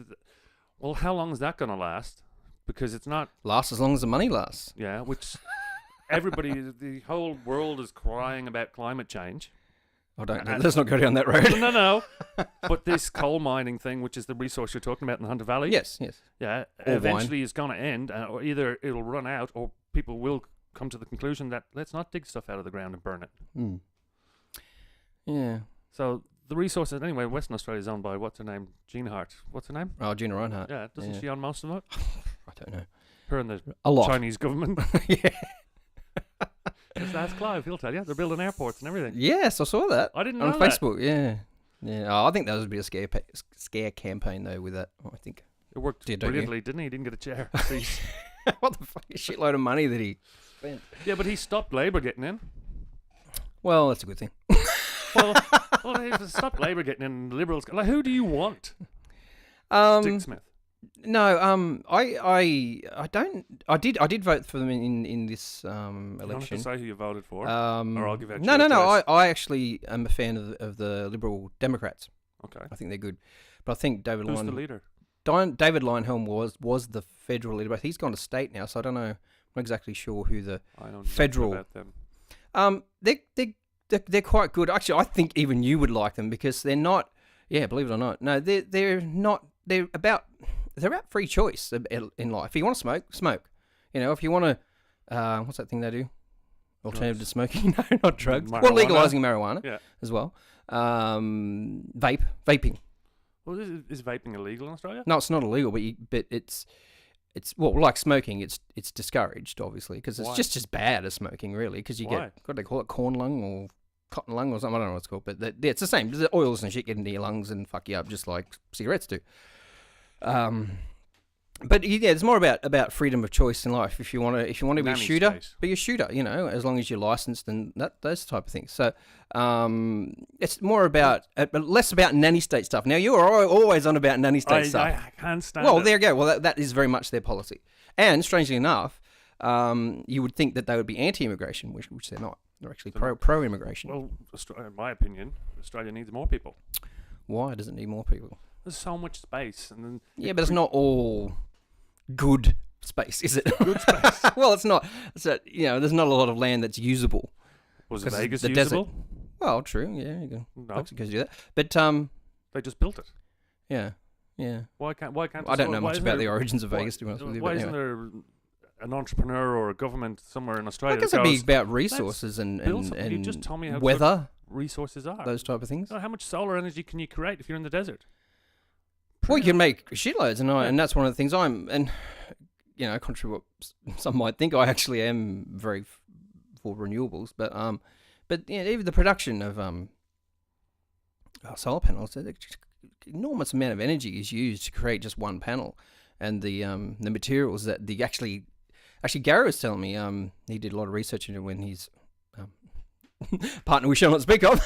Speaker 1: Well, how long is that going to last? Because it's not.
Speaker 2: Lasts as long as the money lasts.
Speaker 1: Yeah, which everybody, the whole world is crying about climate change.
Speaker 2: Oh, let's not go down that road.
Speaker 1: No. But this coal mining thing, which is the resource you're talking about in the Hunter Valley.
Speaker 2: Yes.
Speaker 1: Yeah,
Speaker 2: Or
Speaker 1: eventually is going to end, or either it'll run out, or people will come to the conclusion that let's not dig stuff out of the ground and burn it.
Speaker 2: Mm. Yeah.
Speaker 1: So the resources, anyway, Western Australia is owned by, what's her name? Gina Hart. What's her name?
Speaker 2: Oh, Gina Reinhardt.
Speaker 1: Yeah, doesn't
Speaker 2: Yeah.
Speaker 1: she own most of it?
Speaker 2: I don't know.
Speaker 1: Her and the
Speaker 2: A lot.
Speaker 1: Chinese government.
Speaker 2: Yeah.
Speaker 1: Just ask Clive, he'll tell you. They're building airports and everything.
Speaker 2: Yes, I saw that
Speaker 1: I didn't know
Speaker 2: on
Speaker 1: that.
Speaker 2: Facebook. Yeah. Oh, I think that was a bit of scare campaign though with that. I think.
Speaker 1: It worked
Speaker 2: Yeah, don't you?
Speaker 1: brilliantly, didn't he? He didn't get a chair.
Speaker 2: What the fuck? A shitload of money that he spent.
Speaker 1: Yeah, but he stopped Labour getting in.
Speaker 2: Well, that's a good thing.
Speaker 1: Well, if stopped Labour getting in, Liberals. Like, who do you want? Dick Smith.
Speaker 2: No, I don't. I did vote for them in this
Speaker 1: You don't have
Speaker 2: election.
Speaker 1: to say who you voted for, or I'll give out
Speaker 2: No.
Speaker 1: your choice.
Speaker 2: I actually am a fan of the Liberal Democrats.
Speaker 1: Okay.
Speaker 2: I think they're good, but I think David
Speaker 1: Who's the leader?
Speaker 2: David Leyonhjelm was the federal leader, but he's gone to state now, so I don't know. I'm not exactly sure who the
Speaker 1: I don't
Speaker 2: federal.
Speaker 1: know about them.
Speaker 2: They're quite good. Actually, I think even you would like them because they're not. Yeah, believe it or not, no, they're not. They're about free choice in life. If you want to smoke. You know, if you want to, what's that thing they do? Alternative to smoking? No, not drugs.
Speaker 1: Marijuana.
Speaker 2: Well, legalizing marijuana
Speaker 1: Yeah.
Speaker 2: as well. Vaping.
Speaker 1: Well, is vaping illegal in Australia?
Speaker 2: No, it's not illegal, but it's well, like smoking, it's discouraged obviously because it's
Speaker 1: Why?
Speaker 2: just as bad as smoking really because you
Speaker 1: Why?
Speaker 2: get what do they call it, corn lung or cotton lung or something. I don't know what it's called, but it's the same. The oils and shit get into your lungs and fuck you up just like cigarettes do. But yeah, it's more about freedom of choice in life. If you want to be a
Speaker 1: Nanny
Speaker 2: shooter,
Speaker 1: state.
Speaker 2: be a shooter. You know, as long as you're licensed and those type of things. So it's more about less about nanny state stuff. Now you're always on about nanny state stuff.
Speaker 1: I can't stand
Speaker 2: Well,
Speaker 1: it.
Speaker 2: there you go. Well, that is very much their policy. And strangely enough, you would think that they would be anti-immigration, which they're not. They're actually pro-immigration.
Speaker 1: Well, in my opinion, Australia needs more people.
Speaker 2: Why does it need more people?
Speaker 1: There's so much space, and then
Speaker 2: Yeah, but it's not all good space, is it?
Speaker 1: Good space.
Speaker 2: Well, it's not. So there's not a lot of land that's usable.
Speaker 1: Was
Speaker 2: 'Cause
Speaker 1: Vegas
Speaker 2: the
Speaker 1: usable?
Speaker 2: desert. Well, true. Yeah, you can.
Speaker 1: No,
Speaker 2: Because do that. But
Speaker 1: they just built it.
Speaker 2: yeah.
Speaker 1: Why can't?
Speaker 2: I don't know much about the
Speaker 1: year.
Speaker 2: origins of Vegas, to be honest with you.
Speaker 1: Why
Speaker 2: But
Speaker 1: isn't
Speaker 2: anyway.
Speaker 1: there an entrepreneur or a government somewhere in
Speaker 2: I
Speaker 1: Australia
Speaker 2: guess
Speaker 1: that
Speaker 2: it'd be
Speaker 1: goes,
Speaker 2: about resources and
Speaker 1: build something? You just tell me how good
Speaker 2: weather,
Speaker 1: resources are.
Speaker 2: those type of things.
Speaker 1: How much solar energy can you create if you're in the desert?
Speaker 2: Well, you can make shitloads,
Speaker 1: Yeah.
Speaker 2: and that's one of the things contrary to what some might think, I actually am very for renewables, but even the production of solar panels, enormous amount of energy is used to create just one panel, and the materials that actually Gary was telling me he did a lot of research into it when his partner we shall not speak of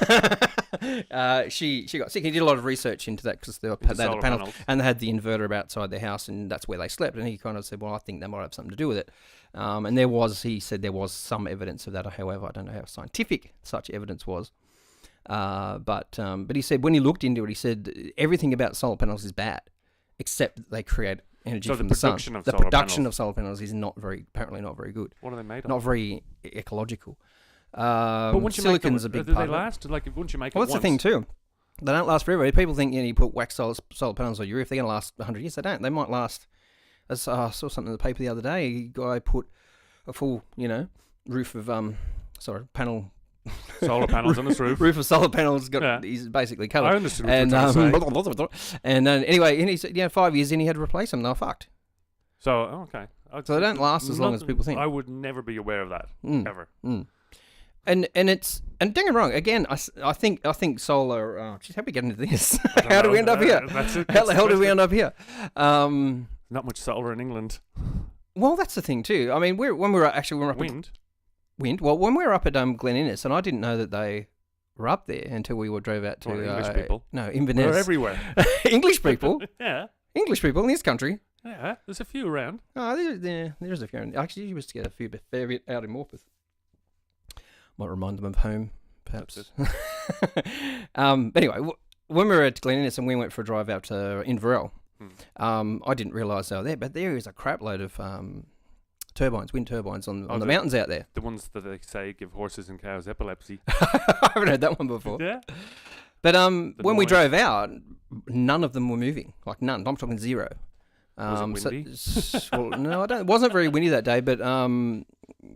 Speaker 2: she got sick. He did a lot of research into that because they had the
Speaker 1: solar
Speaker 2: panels
Speaker 1: panels.
Speaker 2: and they had the inverter outside their house and that's where they slept, and he kind of said, well, I think that might have something to do with it, and he said there was some evidence of that. However, I don't know how scientific such evidence was, but he said when he looked into it, he said everything about solar panels is bad except that they create energy
Speaker 1: So
Speaker 2: from
Speaker 1: the
Speaker 2: the sun.
Speaker 1: production of
Speaker 2: The
Speaker 1: solar
Speaker 2: production
Speaker 1: panels.
Speaker 2: of solar panels is apparently not very good,
Speaker 1: What are they made of?
Speaker 2: not very ecological.
Speaker 1: But once you make them,
Speaker 2: Silicon's a big
Speaker 1: do
Speaker 2: part
Speaker 1: they
Speaker 2: of it.
Speaker 1: last? Like once you make
Speaker 2: Well,
Speaker 1: it
Speaker 2: that's
Speaker 1: once,
Speaker 2: the thing too. They don't last forever. People think you put wax solar panels on your roof, they're going to last 100 years. They don't. They might last. I saw something in the paper the other day. A guy put a full, roof of panel.
Speaker 1: Solar panels on his roof.
Speaker 2: Roof of solar panels
Speaker 1: Yeah.
Speaker 2: he's basically covered.
Speaker 1: I understood what
Speaker 2: And
Speaker 1: you were trying to say.
Speaker 2: and anyway, and he said, 5 years in, he had to replace them. They were fucked.
Speaker 1: So, okay.
Speaker 2: So they don't last as long as people think.
Speaker 1: I would never be aware of that, ever.
Speaker 2: And don't get me wrong. Again, I think solar. Geez, how do we get into this? How do we end up here? How the hell did we end up here?
Speaker 1: Not much solar in England.
Speaker 2: Well, that's the thing too. I mean, when we were up
Speaker 1: Wind.
Speaker 2: Wind. Well, when we were up at Glen Innes, and I didn't know that they were up there until we drove out to
Speaker 1: English people.
Speaker 2: No, Inverness.
Speaker 1: They're everywhere.
Speaker 2: English people.
Speaker 1: Yeah.
Speaker 2: English people in this country.
Speaker 1: Yeah. There's a few around.
Speaker 2: Oh, there's a few. Actually, you must get a fair bit out in Morpeth. Might remind them of home, perhaps. Anyway, when we were at Glen Innes and we went for a drive out to Inverell, I didn't realise they were there, but there is a crap load of wind turbines on the mountains out there.
Speaker 1: The ones that they say give horses and cows epilepsy.
Speaker 2: I haven't heard that one before.
Speaker 1: Yeah.
Speaker 2: But when we drove out, none of them were moving. Like none. I'm talking zero.
Speaker 1: Was it windy?
Speaker 2: Well, no, I don't. It wasn't very windy that day, but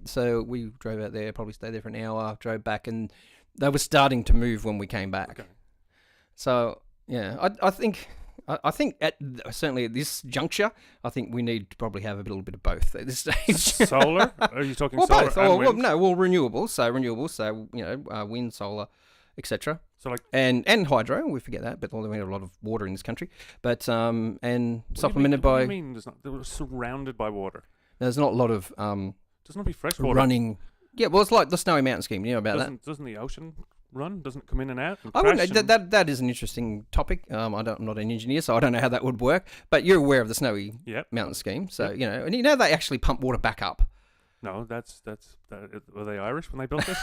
Speaker 2: so we drove out there, probably stayed there for an hour, drove back, and they were starting to move when we came back.
Speaker 1: Okay.
Speaker 2: So yeah, I think certainly at this juncture, I think we need to probably have a little bit of both at this stage.
Speaker 1: Solar? Are you talking
Speaker 2: well,
Speaker 1: solar
Speaker 2: both.
Speaker 1: and wind?
Speaker 2: Renewables. So wind, solar, etc.
Speaker 1: So like
Speaker 2: and hydro, we forget that, but we have a lot of water in this country. But and
Speaker 1: what
Speaker 2: supplemented
Speaker 1: do you
Speaker 2: by.
Speaker 1: mean? They were surrounded by water.
Speaker 2: There's not a lot of
Speaker 1: Doesn't it be fresh water?
Speaker 2: running. Yeah, well, it's like the Snowy Mountain scheme. You know about that?
Speaker 1: Doesn't the ocean run? Doesn't it come in and out? And
Speaker 2: I wouldn't.
Speaker 1: crash
Speaker 2: That is an interesting topic. I'm not an engineer, so I don't know how that would work. But you're aware of the Snowy Mountain scheme, so and they actually pump water back up.
Speaker 1: No, that's were they Irish when they built this?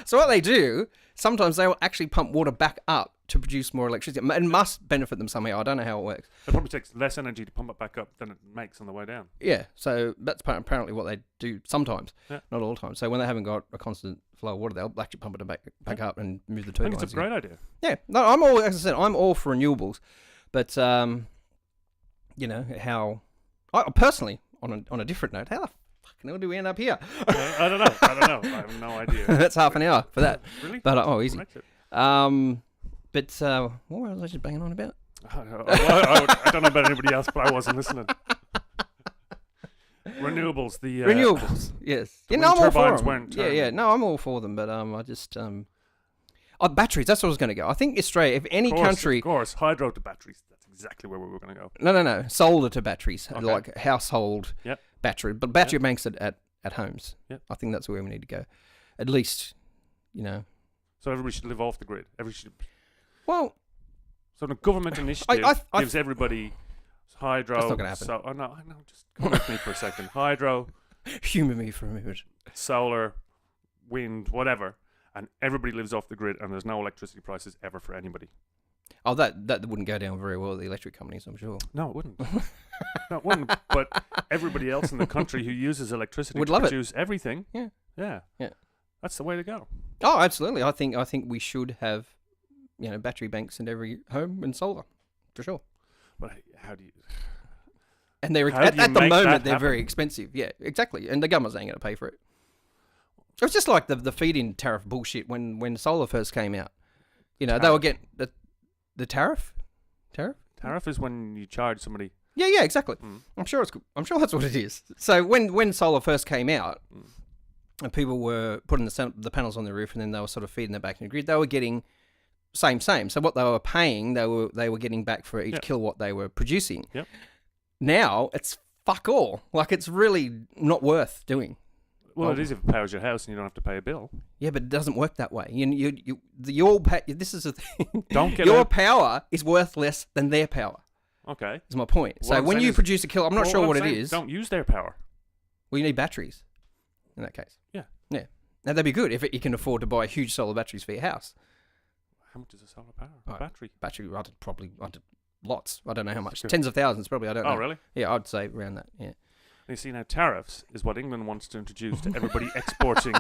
Speaker 2: So what they do, sometimes they will actually pump water back up to produce more electricity. It must benefit them somehow. I don't know how it works.
Speaker 1: It probably takes less energy to pump it back up than it makes on the way down.
Speaker 2: Yeah, so that's apparently what they do sometimes,
Speaker 1: Yeah.
Speaker 2: not all the time. So when they haven't got a constant flow of water, they'll actually pump it back up and move the
Speaker 1: I think
Speaker 2: turbines.
Speaker 1: it's a great idea.
Speaker 2: Yeah, no, as I said, I'm all for renewables, but how I personally on a different note, how the fucking hell do we end up here?
Speaker 1: I don't know. I have no idea.
Speaker 2: That's half an hour for that.
Speaker 1: Really?
Speaker 2: But easy.
Speaker 1: Brexit.
Speaker 2: But what was I just banging on about?
Speaker 1: I don't know about anybody else, but I wasn't listening. Renewables,
Speaker 2: renewables, yes.
Speaker 1: the
Speaker 2: I'm all for
Speaker 1: turbines
Speaker 2: them.
Speaker 1: weren't
Speaker 2: Yeah. No, I'm all for them, but I just batteries. That's what I was going to go. I think Australia, if any country,
Speaker 1: of course, hydro to batteries. That's exactly where we were going to go.
Speaker 2: No, solar to batteries,
Speaker 1: Okay.
Speaker 2: like household battery, but battery banks at homes.
Speaker 1: Yep.
Speaker 2: I think that's where we need to go. At least,
Speaker 1: So everybody should live off the grid.
Speaker 2: Well,
Speaker 1: so the government initiative gives everybody hydro.
Speaker 2: That's not gonna happen.
Speaker 1: So, I know. Just come with me for a second. Hydro,
Speaker 2: humour me for a minute.
Speaker 1: solar, wind, whatever, and everybody lives off the grid, and there's no electricity prices ever for anybody.
Speaker 2: Oh, that wouldn't go down very well with the electric companies, I'm sure.
Speaker 1: No, it wouldn't. No, it wouldn't. But everybody else in the country who uses electricity
Speaker 2: Would
Speaker 1: to
Speaker 2: love it.
Speaker 1: produce everything,
Speaker 2: Yeah.
Speaker 1: that's the way to go.
Speaker 2: Oh, absolutely. I think we should have, battery banks in every home and solar, for sure.
Speaker 1: But how do you?
Speaker 2: And they're
Speaker 1: How do you
Speaker 2: at the
Speaker 1: make
Speaker 2: moment
Speaker 1: that
Speaker 2: they're very
Speaker 1: happen?
Speaker 2: expensive. Yeah, exactly. And the government's ain't going to pay for it. It's just like the feed-in tariff bullshit when solar first came out. They were getting the tariff.
Speaker 1: Tariff is when you charge somebody.
Speaker 2: Yeah, exactly. I'm sure that's what it is. So when solar first came out, and people were putting the panels on the roof, and then they were sort of feeding that back in the grid, they were getting same. So what they were paying, they were getting back for each kilowatt they were producing.
Speaker 1: Yep.
Speaker 2: Now it's fuck all. Like it's really not worth doing.
Speaker 1: Well, it is if it powers your house and you don't have to pay a bill.
Speaker 2: Yeah, but it doesn't work that way. This is the thing.
Speaker 1: Don't get
Speaker 2: your
Speaker 1: out-
Speaker 2: power is worth less than their power.
Speaker 1: Okay.
Speaker 2: Is my point.
Speaker 1: What
Speaker 2: So
Speaker 1: I'm
Speaker 2: when
Speaker 1: saying
Speaker 2: you
Speaker 1: is-
Speaker 2: produce a kilowatt, I'm not
Speaker 1: Well,
Speaker 2: sure
Speaker 1: I'm
Speaker 2: what it
Speaker 1: saying,
Speaker 2: is.
Speaker 1: Don't use their power.
Speaker 2: Well, you need batteries. In that case.
Speaker 1: Yeah.
Speaker 2: Yeah. Now that'd be good if you can afford to buy huge solar batteries for your house.
Speaker 1: How much is a solar power?
Speaker 2: Right.
Speaker 1: Battery.
Speaker 2: Battery, probably lots. I don't know how much.
Speaker 1: Good.
Speaker 2: Tens of thousands, probably. I don't know.
Speaker 1: Oh, really?
Speaker 2: Yeah, I'd say around that. Yeah.
Speaker 1: You see, now tariffs is what England wants to introduce to everybody exporting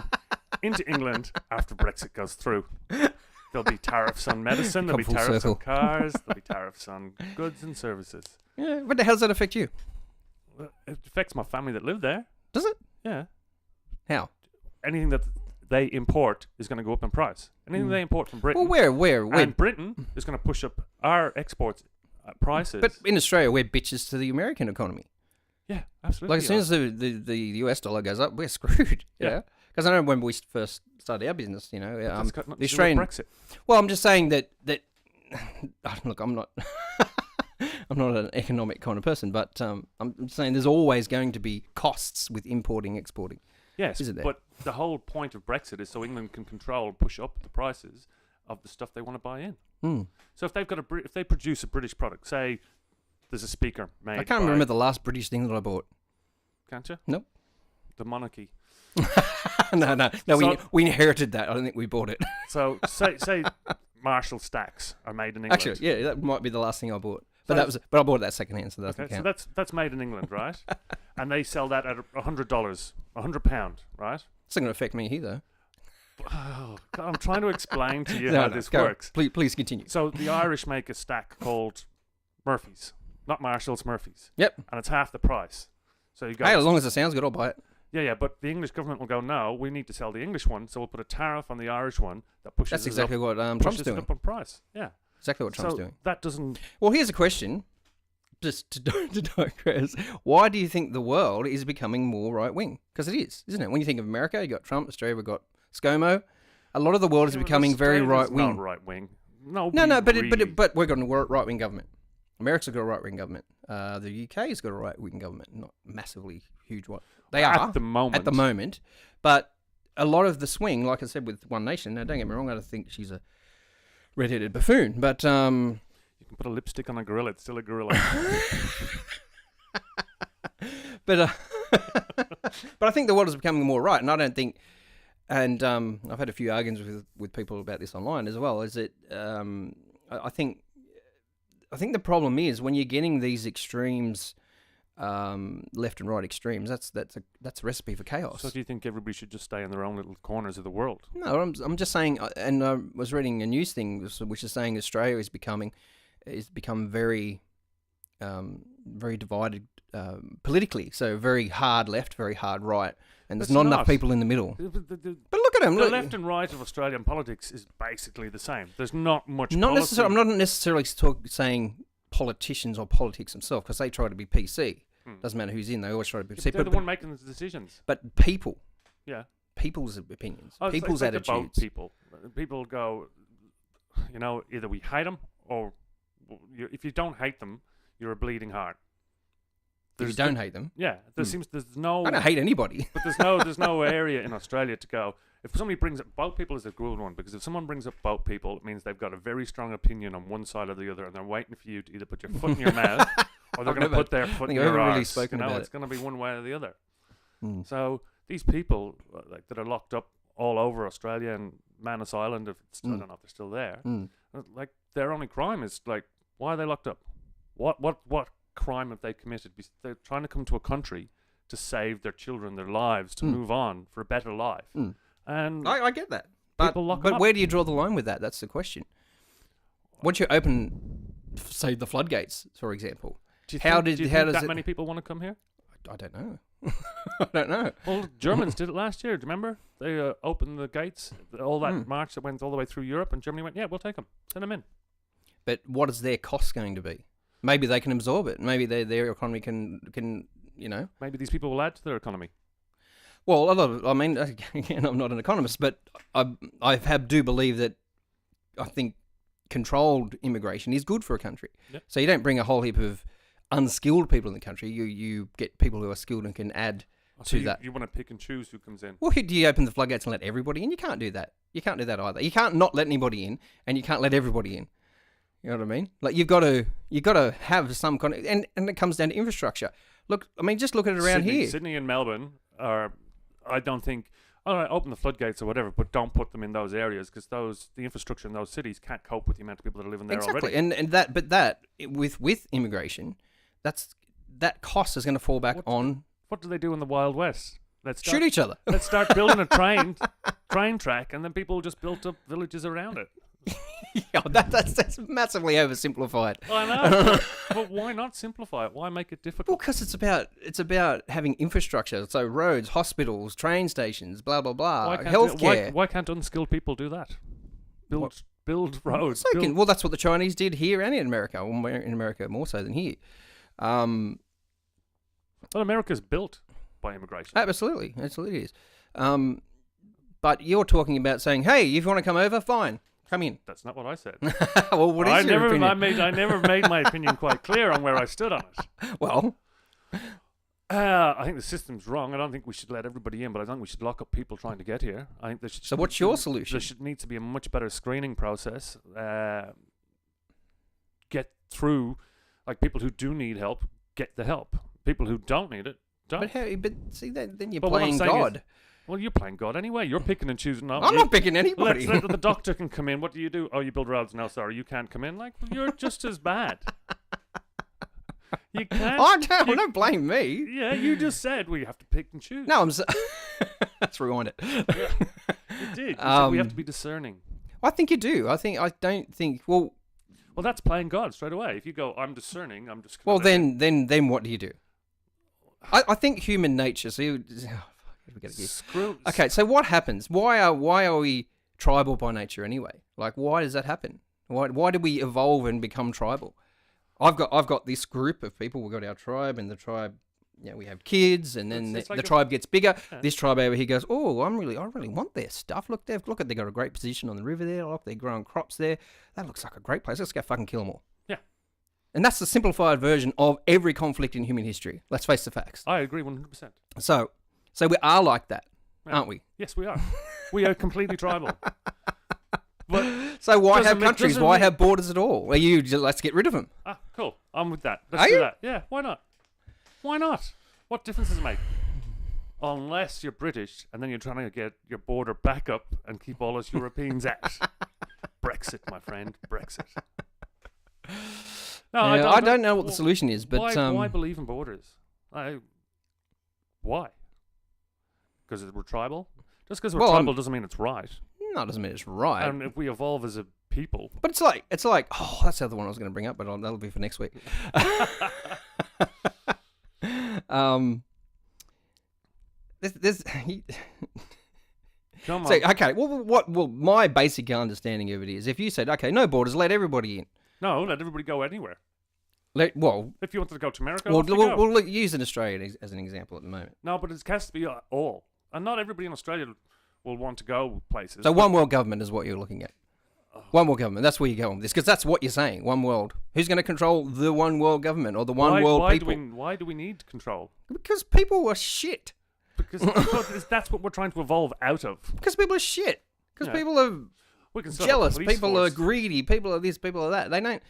Speaker 1: into England after Brexit goes through. There'll be tariffs on medicine, there'll be
Speaker 2: Come full
Speaker 1: tariffs
Speaker 2: circle.
Speaker 1: on cars, there'll be tariffs on goods and services.
Speaker 2: Yeah. But how does that affect you?
Speaker 1: Well, it affects my family that live there.
Speaker 2: Does it?
Speaker 1: Yeah.
Speaker 2: How?
Speaker 1: Anything that they import is going to go up in price. Anything they import from Britain.
Speaker 2: Well, where?
Speaker 1: And Britain is going to push up our exports prices.
Speaker 2: But in Australia, we're bitches to the American economy.
Speaker 1: Yeah, absolutely.
Speaker 2: Like as soon as the US dollar goes up, we're screwed.
Speaker 1: Yeah.
Speaker 2: Because I know when we first started our business, you know,
Speaker 1: That's got nothing
Speaker 2: the
Speaker 1: to do with
Speaker 2: Australian.
Speaker 1: Brexit.
Speaker 2: Well, I'm just saying that look, I'm not. I'm not an economic kind of person, but I'm saying there's always going to be costs with importing, exporting.
Speaker 1: Yes,
Speaker 2: Isn't there?
Speaker 1: but the whole point of Brexit is so England can control and push up the prices of the stuff they want to buy in. So if they've got if they produce a British product, say there's a speaker made.
Speaker 2: I can't remember the last British thing that I bought.
Speaker 1: Can't you?
Speaker 2: Nope.
Speaker 1: The monarchy.
Speaker 2: No.
Speaker 1: So-
Speaker 2: we inherited that. I don't think we bought it.
Speaker 1: So say Marshall stacks are made in England.
Speaker 2: Actually, yeah, that might be the last thing I bought. But
Speaker 1: So-
Speaker 2: but I bought that secondhand, so that doesn't
Speaker 1: Okay, so
Speaker 2: count.
Speaker 1: that's made in England, right? And they sell that at $100, £100, right?
Speaker 2: It's not going to affect me either.
Speaker 1: Oh, God, I'm trying to explain to you
Speaker 2: No,
Speaker 1: how
Speaker 2: no,
Speaker 1: this
Speaker 2: go on.
Speaker 1: works.
Speaker 2: Please continue.
Speaker 1: So the Irish make a stack called Murphy's, not Marshall's, Murphy's.
Speaker 2: Yep.
Speaker 1: And it's half the price. So you go,
Speaker 2: Hey, as long as it sounds good, I'll buy it.
Speaker 1: yeah, but the English government will go, no, we need to sell the English one, so we'll put a tariff on the Irish one that pushes
Speaker 2: That's
Speaker 1: it
Speaker 2: exactly
Speaker 1: up,
Speaker 2: what Trump's
Speaker 1: pushes it
Speaker 2: doing.
Speaker 1: up on price. Yeah.
Speaker 2: Exactly what Trump's
Speaker 1: So
Speaker 2: doing.
Speaker 1: that doesn't.
Speaker 2: Well, here's a question, just to digress. Why do you think the world is becoming more right wing? Because it is, isn't it? When you think of America, you got Trump. Australia, we've got ScoMo. A lot of the world is becoming very right wing.
Speaker 1: Not right wing. No,
Speaker 2: No, but
Speaker 1: really.
Speaker 2: but we've got a right wing government. America's got a right wing government. The UK's got a right wing government, not massively huge one. They are
Speaker 1: at the moment.
Speaker 2: at the moment, but a lot of the swing, like I said, with One Nation. Now, don't get me wrong, I don't think she's a red-headed buffoon, but
Speaker 1: You can put a lipstick on a gorilla; it's still a gorilla.
Speaker 2: but I think the world is becoming more right, and I don't think. And I've had a few arguments with people about this online as well. Is that I think the problem is when you're getting these extremes, left and right extremes. That's a recipe for chaos.
Speaker 1: So do you think everybody should just stay in their own little corners of the world?
Speaker 2: No, I'm just saying. And I was reading a news thing which is saying Australia is become very very divided politically. So very hard left, very hard right. And there's
Speaker 1: It's
Speaker 2: not enough
Speaker 1: not.
Speaker 2: people in the middle.
Speaker 1: The
Speaker 2: But look at them.
Speaker 1: the left and right of Australian politics is basically the same. There's not much.
Speaker 2: Not
Speaker 1: policy.
Speaker 2: necessarily. I'm not necessarily saying politicians or politics themselves because they try to be PC. Doesn't matter who's in; they always try to be
Speaker 1: Yeah,
Speaker 2: PC.
Speaker 1: but they're the one making the decisions.
Speaker 2: But people,
Speaker 1: Yeah.
Speaker 2: people's opinions,
Speaker 1: Oh, it's
Speaker 2: people's
Speaker 1: like about
Speaker 2: attitudes.
Speaker 1: people. People go, either we hate them or if you don't hate them, you're a bleeding heart.
Speaker 2: If you don't hate them,
Speaker 1: Yeah, there's no.
Speaker 2: I don't hate anybody.
Speaker 1: But there's no area in Australia to go. If somebody brings up boat people is a good one because if someone brings up boat people, it means they've got a very strong opinion on one side or the other, and they're waiting for you to either put your foot in your mouth or they're going to put their foot in
Speaker 2: think I've
Speaker 1: your
Speaker 2: ever really
Speaker 1: arse.
Speaker 2: spoken about
Speaker 1: It's going to be one way or the other.
Speaker 2: Mm.
Speaker 1: So these people that are locked up all over Australia and Manus Island, I don't know if they're still there. Like their only crime is like, why are they locked up? What crime have they committed? They're trying to come to a country to save their children, their lives, to move on for a better life. And
Speaker 2: I get that, but
Speaker 1: people lock 'em up.
Speaker 2: where do you draw the line with that? That's the question. Once you open, say, the floodgates, for example,
Speaker 1: do you
Speaker 2: how
Speaker 1: think,
Speaker 2: does
Speaker 1: that
Speaker 2: it?
Speaker 1: many people want to come here?
Speaker 2: I don't know. I don't know.
Speaker 1: Well, Germans did it last year. Do you remember? They opened the gates, all that march that went all the way through Europe, and Germany went, yeah, we'll take them. Send them in.
Speaker 2: But what is their cost going to be? Maybe they can absorb it. Maybe their economy can
Speaker 1: Maybe these people will add to their economy.
Speaker 2: Well, again, I'm not an economist, but I do believe that I think controlled immigration is good for a country.
Speaker 1: Yep.
Speaker 2: So you don't bring a whole heap of unskilled people in the country. You get people who are skilled and can add
Speaker 1: So
Speaker 2: to that.
Speaker 1: you want to pick and choose who comes in.
Speaker 2: Well, do you open the floodgates and let everybody in? You can't do that. You can't do that either. You can't not let anybody in, and you can't let everybody in. You know what I mean? Like you've got to have some kind of, and it comes down to infrastructure. Look, I mean, just look at it around here.
Speaker 1: Sydney and Melbourne are, I don't think, all right, open the floodgates or whatever, but don't put them in those areas because the infrastructure in those cities can't cope with the amount of people that are living there
Speaker 2: Exactly,
Speaker 1: already.
Speaker 2: and that with immigration, that cost is going to fall back on
Speaker 1: What do they do in the Wild West?
Speaker 2: shoot each other.
Speaker 1: Let's start building a train track, and then people just built up villages around it.
Speaker 2: Yeah, that's massively oversimplified.
Speaker 1: I know, but why not simplify it? Why make it
Speaker 2: Well,
Speaker 1: difficult?
Speaker 2: because it's about having infrastructure, so roads, hospitals, train stations, blah blah blah, healthcare.
Speaker 1: Why can't unskilled people do that? Build roads.
Speaker 2: Well, that's what the Chinese did here and in America. Well, in America more so than here.
Speaker 1: Well, America's built by immigration.
Speaker 2: Absolutely is. But you're talking about saying, "Hey, if you want to come over, fine, come in."
Speaker 1: That's not what I said.
Speaker 2: Well, what is your opinion?
Speaker 1: I never made my opinion quite clear on where I stood on it.
Speaker 2: Well,
Speaker 1: I think the system's wrong. I don't think we should let everybody in, but I think we should lock up people trying to get here. I think there should.
Speaker 2: So what's your solution?
Speaker 1: There need to be a much better screening process. Get through, like people who do need help, get the help. People who don't need it, don't.
Speaker 2: But how? But see, then you're
Speaker 1: But what I'm
Speaker 2: playing
Speaker 1: saying
Speaker 2: God.
Speaker 1: Well, you're playing God anyway. You're picking and choosing.
Speaker 2: I'm not picking anybody.
Speaker 1: The doctor can come in. What do you do? Oh, you build roads. No, sorry, you can't come in. Like, you're just as bad. You can't.
Speaker 2: Don't blame me.
Speaker 1: Yeah, you just said we have to pick and choose.
Speaker 2: No, let's rewind it.
Speaker 1: Yeah, you did. You said we have to be discerning.
Speaker 2: I think you do. I don't think. Well,
Speaker 1: that's playing God straight away. If you go, I'm discerning. I'm just.
Speaker 2: Well, then what do you do? I think human nature. So
Speaker 1: Screw.
Speaker 2: Okay, so what happens? Why are we tribal by nature anyway? Like, why does that happen? Why did we evolve and become tribal? I've got this group of people. We've got our tribe, and the tribe, we have kids, and then the tribe gets bigger. Yeah. This tribe over here goes, oh, I really want their stuff. Look, they got a great position on the river there. Look, they're growing crops there. That looks like a great place. Let's go fucking kill them all.
Speaker 1: Yeah.
Speaker 2: And that's the simplified version of every conflict in human history. Let's face the facts.
Speaker 1: I agree 100%.
Speaker 2: So we are like that, aren't we?
Speaker 1: Yes, we are. We are completely tribal. But
Speaker 2: so why have countries? Why have borders at all? Let's get rid of them.
Speaker 1: Ah, cool. I'm with that. Let's do that. Yeah, why not? Why not? What difference does it make? Unless you're British and then you're trying to get your border back up and keep all us Europeans out. Brexit, my friend. Brexit. No, I don't know
Speaker 2: what the solution is, but
Speaker 1: why believe in borders? Why? Because we're tribal? Just because we're tribal doesn't mean it's right.
Speaker 2: No, it doesn't mean it's right.
Speaker 1: And if we evolve as a people.
Speaker 2: But it's like, that's the other one I was going to bring up, but that'll be for next week.
Speaker 1: Come on.
Speaker 2: So, okay, well, my basic understanding of it is, if you said, okay, no borders, let everybody in.
Speaker 1: No, let everybody go anywhere.
Speaker 2: If
Speaker 1: you wanted to go to America,
Speaker 2: we'll use in Australia as an example at the moment.
Speaker 1: No, but it has to be all. And not everybody in Australia will want to go places.
Speaker 2: So one world government is what you're looking at. One world government. That's where you're going with this, because that's what you're saying. One world. Who's going to control the one world government or the one world people?
Speaker 1: Why do we need control?
Speaker 2: Because people are shit.
Speaker 1: Because that's what we're trying to evolve out of.
Speaker 2: Because people are shit. Because people are jealous. People are greedy. People are this. People are that. They don't.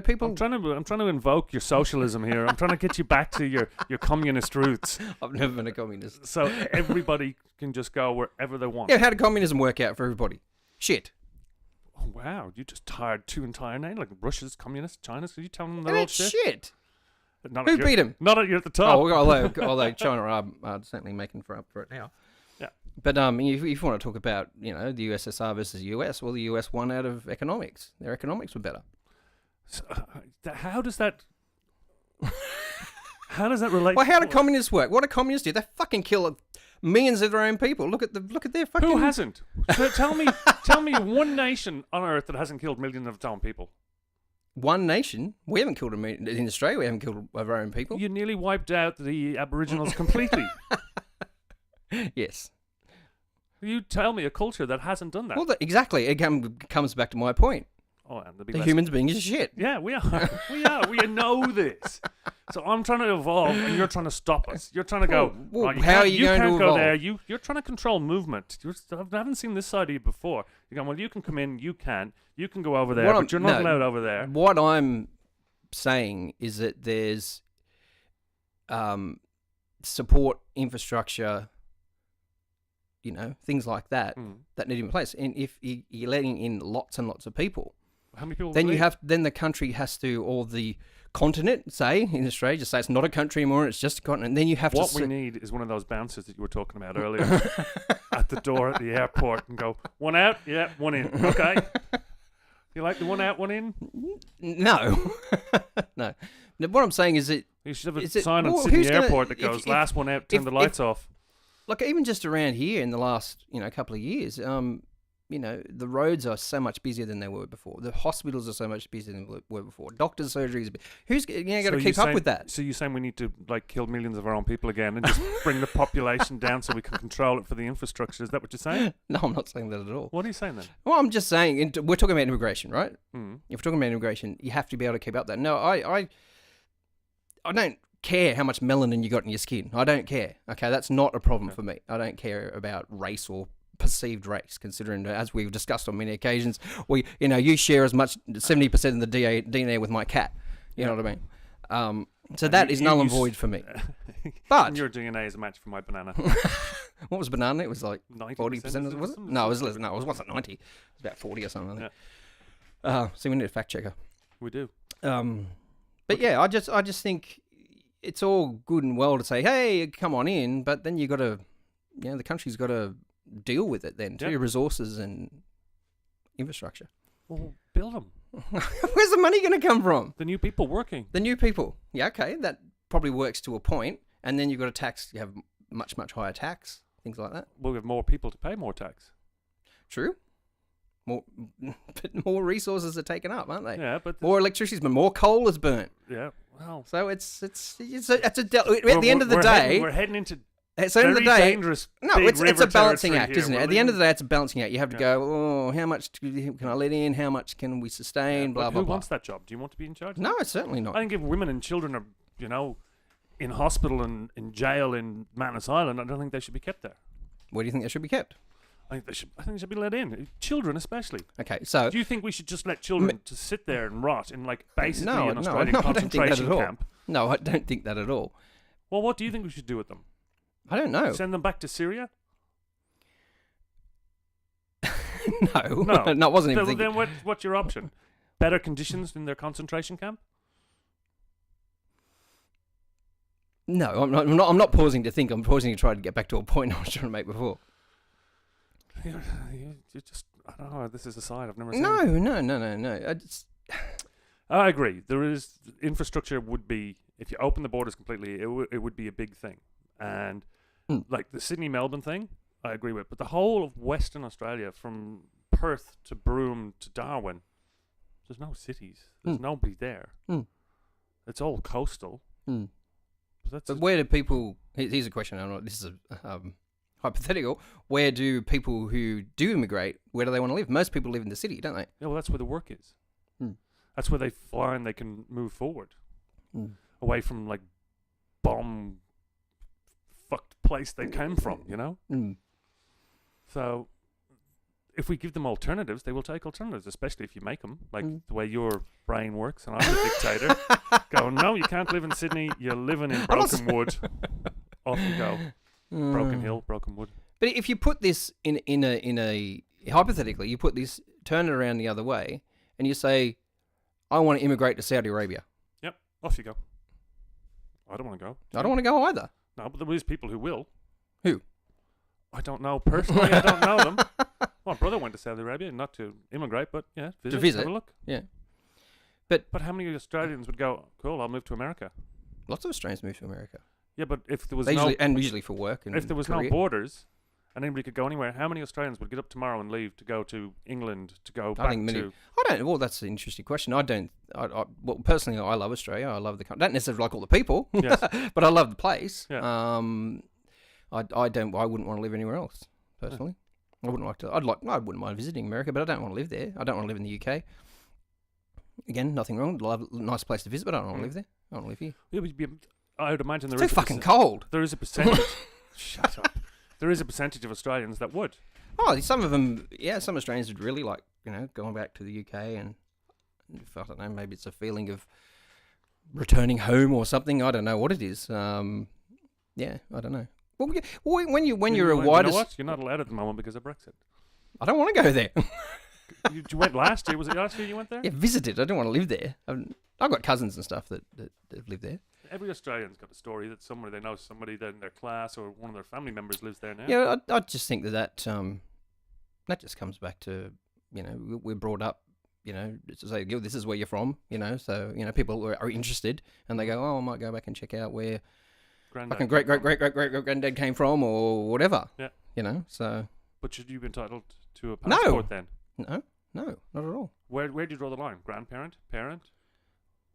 Speaker 2: People.
Speaker 1: I'm trying to invoke your socialism here. I'm trying to get you back to your communist roots.
Speaker 2: I've never been a communist.
Speaker 1: So everybody can just go wherever they want.
Speaker 2: Yeah. How did communism work out for everybody? Shit.
Speaker 1: Oh wow! You just tired two entire names like Russia's communist, China's. Are you telling them they're
Speaker 2: all
Speaker 1: shit?
Speaker 2: Who beat them?
Speaker 1: Not at you at the top.
Speaker 2: Although China are certainly making up for it now.
Speaker 1: Yeah.
Speaker 2: But if you want to talk about the USSR versus the US, well, the US won out of economics. Their economics were better.
Speaker 1: So, how does that? How does that relate?
Speaker 2: Well, how do communists work? What do communists do? They fucking kill millions of their own people. Look at their fucking.
Speaker 1: Who hasn't? Tell me one nation on earth that hasn't killed millions of its own people.
Speaker 2: One nation? We haven't killed in Australia. We haven't killed our own people.
Speaker 1: You nearly wiped out the Aboriginals completely.
Speaker 2: Yes.
Speaker 1: You tell me a culture that hasn't done that.
Speaker 2: Well, exactly. It comes back to my point.
Speaker 1: Oh, and
Speaker 2: the humans being is shit.
Speaker 1: Yeah, we are. We know this. So I'm trying to evolve, and you're trying to stop us. You're trying to go.
Speaker 2: Well, how are you going to evolve?
Speaker 1: Go there. You're trying to control movement. I haven't seen this side of you before. You're going, well, you can come in. You can go over there, but you're not allowed over there.
Speaker 2: What I'm saying is that there's support infrastructure, things like that that need to be in place. And if you're letting in lots and lots of people,
Speaker 1: how many people?
Speaker 2: Then the country has to, or the continent, say in Australia, just say it's not a country anymore, it's just a continent. And then you have
Speaker 1: What we need is one of those bouncers that you were talking about earlier at the door at the airport, and go, one out, yeah, one in, okay. You like the one out, one in?
Speaker 2: No. No. Now, what I'm saying is that
Speaker 1: You should have a
Speaker 2: Is it-
Speaker 1: sign on
Speaker 2: well,
Speaker 1: Sydney
Speaker 2: who's gonna-
Speaker 1: Airport that
Speaker 2: if-
Speaker 1: goes,
Speaker 2: if-
Speaker 1: last one out, turn the lights off.
Speaker 2: like even just around here in the last couple of years, the roads are so much busier than they were before. The hospitals are so much busier than they were before. Doctors' surgeries. Who's got to keep up with that?
Speaker 1: So you're saying we need to like kill millions of our own people again and just bring the population down so we can control it for the infrastructure? Is that what you're saying?
Speaker 2: No, I'm not saying that at all.
Speaker 1: What are you saying then?
Speaker 2: Well, I'm just saying we're talking about immigration, right?
Speaker 1: Mm.
Speaker 2: If we're talking about immigration, you have to be able to keep up that. No, I don't care how much melanin you got in your skin. I don't care. Okay, that's not a problem for me. I don't care about race or perceived race, considering, as we've discussed on many occasions, you share as much 70% of the DNA with my cat. You know what I mean? So that is null and void for me. But
Speaker 1: your DNA is a match for my banana.
Speaker 2: what was banana? It was like
Speaker 1: 90%,
Speaker 2: 40%, was it? No, it was less. No, it wasn't 90. It was about 40 or something. I think.
Speaker 1: Yeah.
Speaker 2: So we need a fact checker.
Speaker 1: We do.
Speaker 2: But yeah, I just think it's all good and well to say, hey, come on in, but then you got to, the country's got to deal with it then, too,
Speaker 1: Yep.
Speaker 2: resources and infrastructure.
Speaker 1: Well, build them.
Speaker 2: Where's the money going to come from?
Speaker 1: The new people working.
Speaker 2: The new people. Yeah, okay, that probably works to a point, and then you've got a tax, you have much, much higher tax, things like that.
Speaker 1: We'll have more people to pay more tax.
Speaker 2: True. But more resources are taken up, aren't they?
Speaker 1: Yeah, but
Speaker 2: More electricity, but more coal is burnt.
Speaker 1: yeah, well,
Speaker 2: So at the end of the day,
Speaker 1: we're heading into
Speaker 2: at the end of the day,
Speaker 1: dangerous.
Speaker 2: no,
Speaker 1: big
Speaker 2: it's a
Speaker 1: river
Speaker 2: balancing
Speaker 1: territory
Speaker 2: act,
Speaker 1: here.
Speaker 2: isn't it?
Speaker 1: We're
Speaker 2: At the end of
Speaker 1: leaving-
Speaker 2: the day, it's a balancing act. You have to go, oh, how much can I let in? How much can we sustain?
Speaker 1: Yeah,
Speaker 2: blah
Speaker 1: but
Speaker 2: blah
Speaker 1: who
Speaker 2: blah.
Speaker 1: wants that job? Do you want to be in charge?
Speaker 2: No, certainly not.
Speaker 1: I think if women and children are, in hospital and in jail in Manus Island, I don't think they should be kept there.
Speaker 2: Where do you think they should be kept?
Speaker 1: I think they should be let in. Children, especially.
Speaker 2: Okay, so
Speaker 1: Do you think we should just let children to sit there and rot in basically an Australian
Speaker 2: I don't think that
Speaker 1: concentration
Speaker 2: at all.
Speaker 1: camp?
Speaker 2: No, I don't think that at all.
Speaker 1: Well, what do you think we should do with them?
Speaker 2: I don't know.
Speaker 1: Send them back to Syria?
Speaker 2: No,
Speaker 1: No.
Speaker 2: no, I wasn't even
Speaker 1: Then,
Speaker 2: thinking.
Speaker 1: what's your option? Better conditions in their concentration camp?
Speaker 2: No, I'm not pausing to think. I'm pausing to try to get back to a point I was trying to make before.
Speaker 1: You just, I don't know. This is a side I've never seen.
Speaker 2: No.
Speaker 1: I agree. There is infrastructure would be, if you open the borders completely, it would be a big thing. And like the Sydney-Melbourne thing, I agree with. But the whole of Western Australia, from Perth to Broome to Darwin, there's no cities. There's nobody there. It's all coastal.
Speaker 2: But where do people? Here's a question. I don't know. This is a hypothetical. Where do people who do immigrate? Where do they want to live? Most people live in the city, don't they?
Speaker 1: Yeah, well, that's where the work is. That's where they find they can move forward, away from like bomb fucked place they came from. So, if we give them alternatives, they will take alternatives, especially if you make them, like the way your brain works. And I'm the dictator. Go, no, you can't live in Sydney. You're living in Broken Wood. Off you go. Broken Hill, Broken Wood.
Speaker 2: But if you put this in a hypothetically, you put this, turn it around the other way, and you say, I want to immigrate to Saudi Arabia.
Speaker 1: Yep, off you go. I don't want to go.
Speaker 2: I don't want to go either.
Speaker 1: No, but there is people who will.
Speaker 2: Who?
Speaker 1: I don't know personally. I don't know them. My brother went to Saudi Arabia, not to immigrate, but to
Speaker 2: visit.
Speaker 1: have a look.
Speaker 2: Yeah.
Speaker 1: But how many Australians would go, cool, I'll move to America?
Speaker 2: Lots of Australians move to America.
Speaker 1: Yeah, but if there was
Speaker 2: usually for work and
Speaker 1: if there was
Speaker 2: career.
Speaker 1: no borders and anybody could go anywhere, how many Australians would get up tomorrow and leave to go to England, to go back to...
Speaker 2: I don't. Well, that's an interesting question. Well, personally, I love Australia. I love the country. I don't necessarily like all the people,
Speaker 1: Yes.
Speaker 2: but I love the place.
Speaker 1: Yeah.
Speaker 2: I wouldn't want to live anywhere else, personally. I wouldn't like to. I wouldn't mind visiting America, but I don't want to live there. I don't want to live in the UK. Again, nothing wrong. Nice place to visit, but I don't want to live there. I want to live here.
Speaker 1: I would imagine there
Speaker 2: It's
Speaker 1: is
Speaker 2: too fucking cold.
Speaker 1: There is a percentage. Shut up. There is a percentage of Australians that would.
Speaker 2: Oh, some of them. Yeah, some Australians would really like going back to the UK, and I don't know. Maybe it's a feeling of returning home or something. I don't know what it is. Yeah, I don't know. Well, when you're a wider,
Speaker 1: you know what? You're not allowed at the moment because of Brexit.
Speaker 2: I don't want to go there.
Speaker 1: You went last year. Was it last year you went there?
Speaker 2: Yeah, visited. I don't want to live there. I've got cousins and stuff that live there.
Speaker 1: Every Australian's got a story that somewhere they know somebody that in their class or one of their family members lives there now.
Speaker 2: Yeah, I just think that just comes back to we're brought up to say, this is where you're from, so, people are interested and they go, oh, I might go back and check out where fucking great granddad came from or whatever.
Speaker 1: Yeah.
Speaker 2: So.
Speaker 1: But should you be entitled to a passport then?
Speaker 2: No, not at all.
Speaker 1: Where do you draw the line? Grandparent? Parent?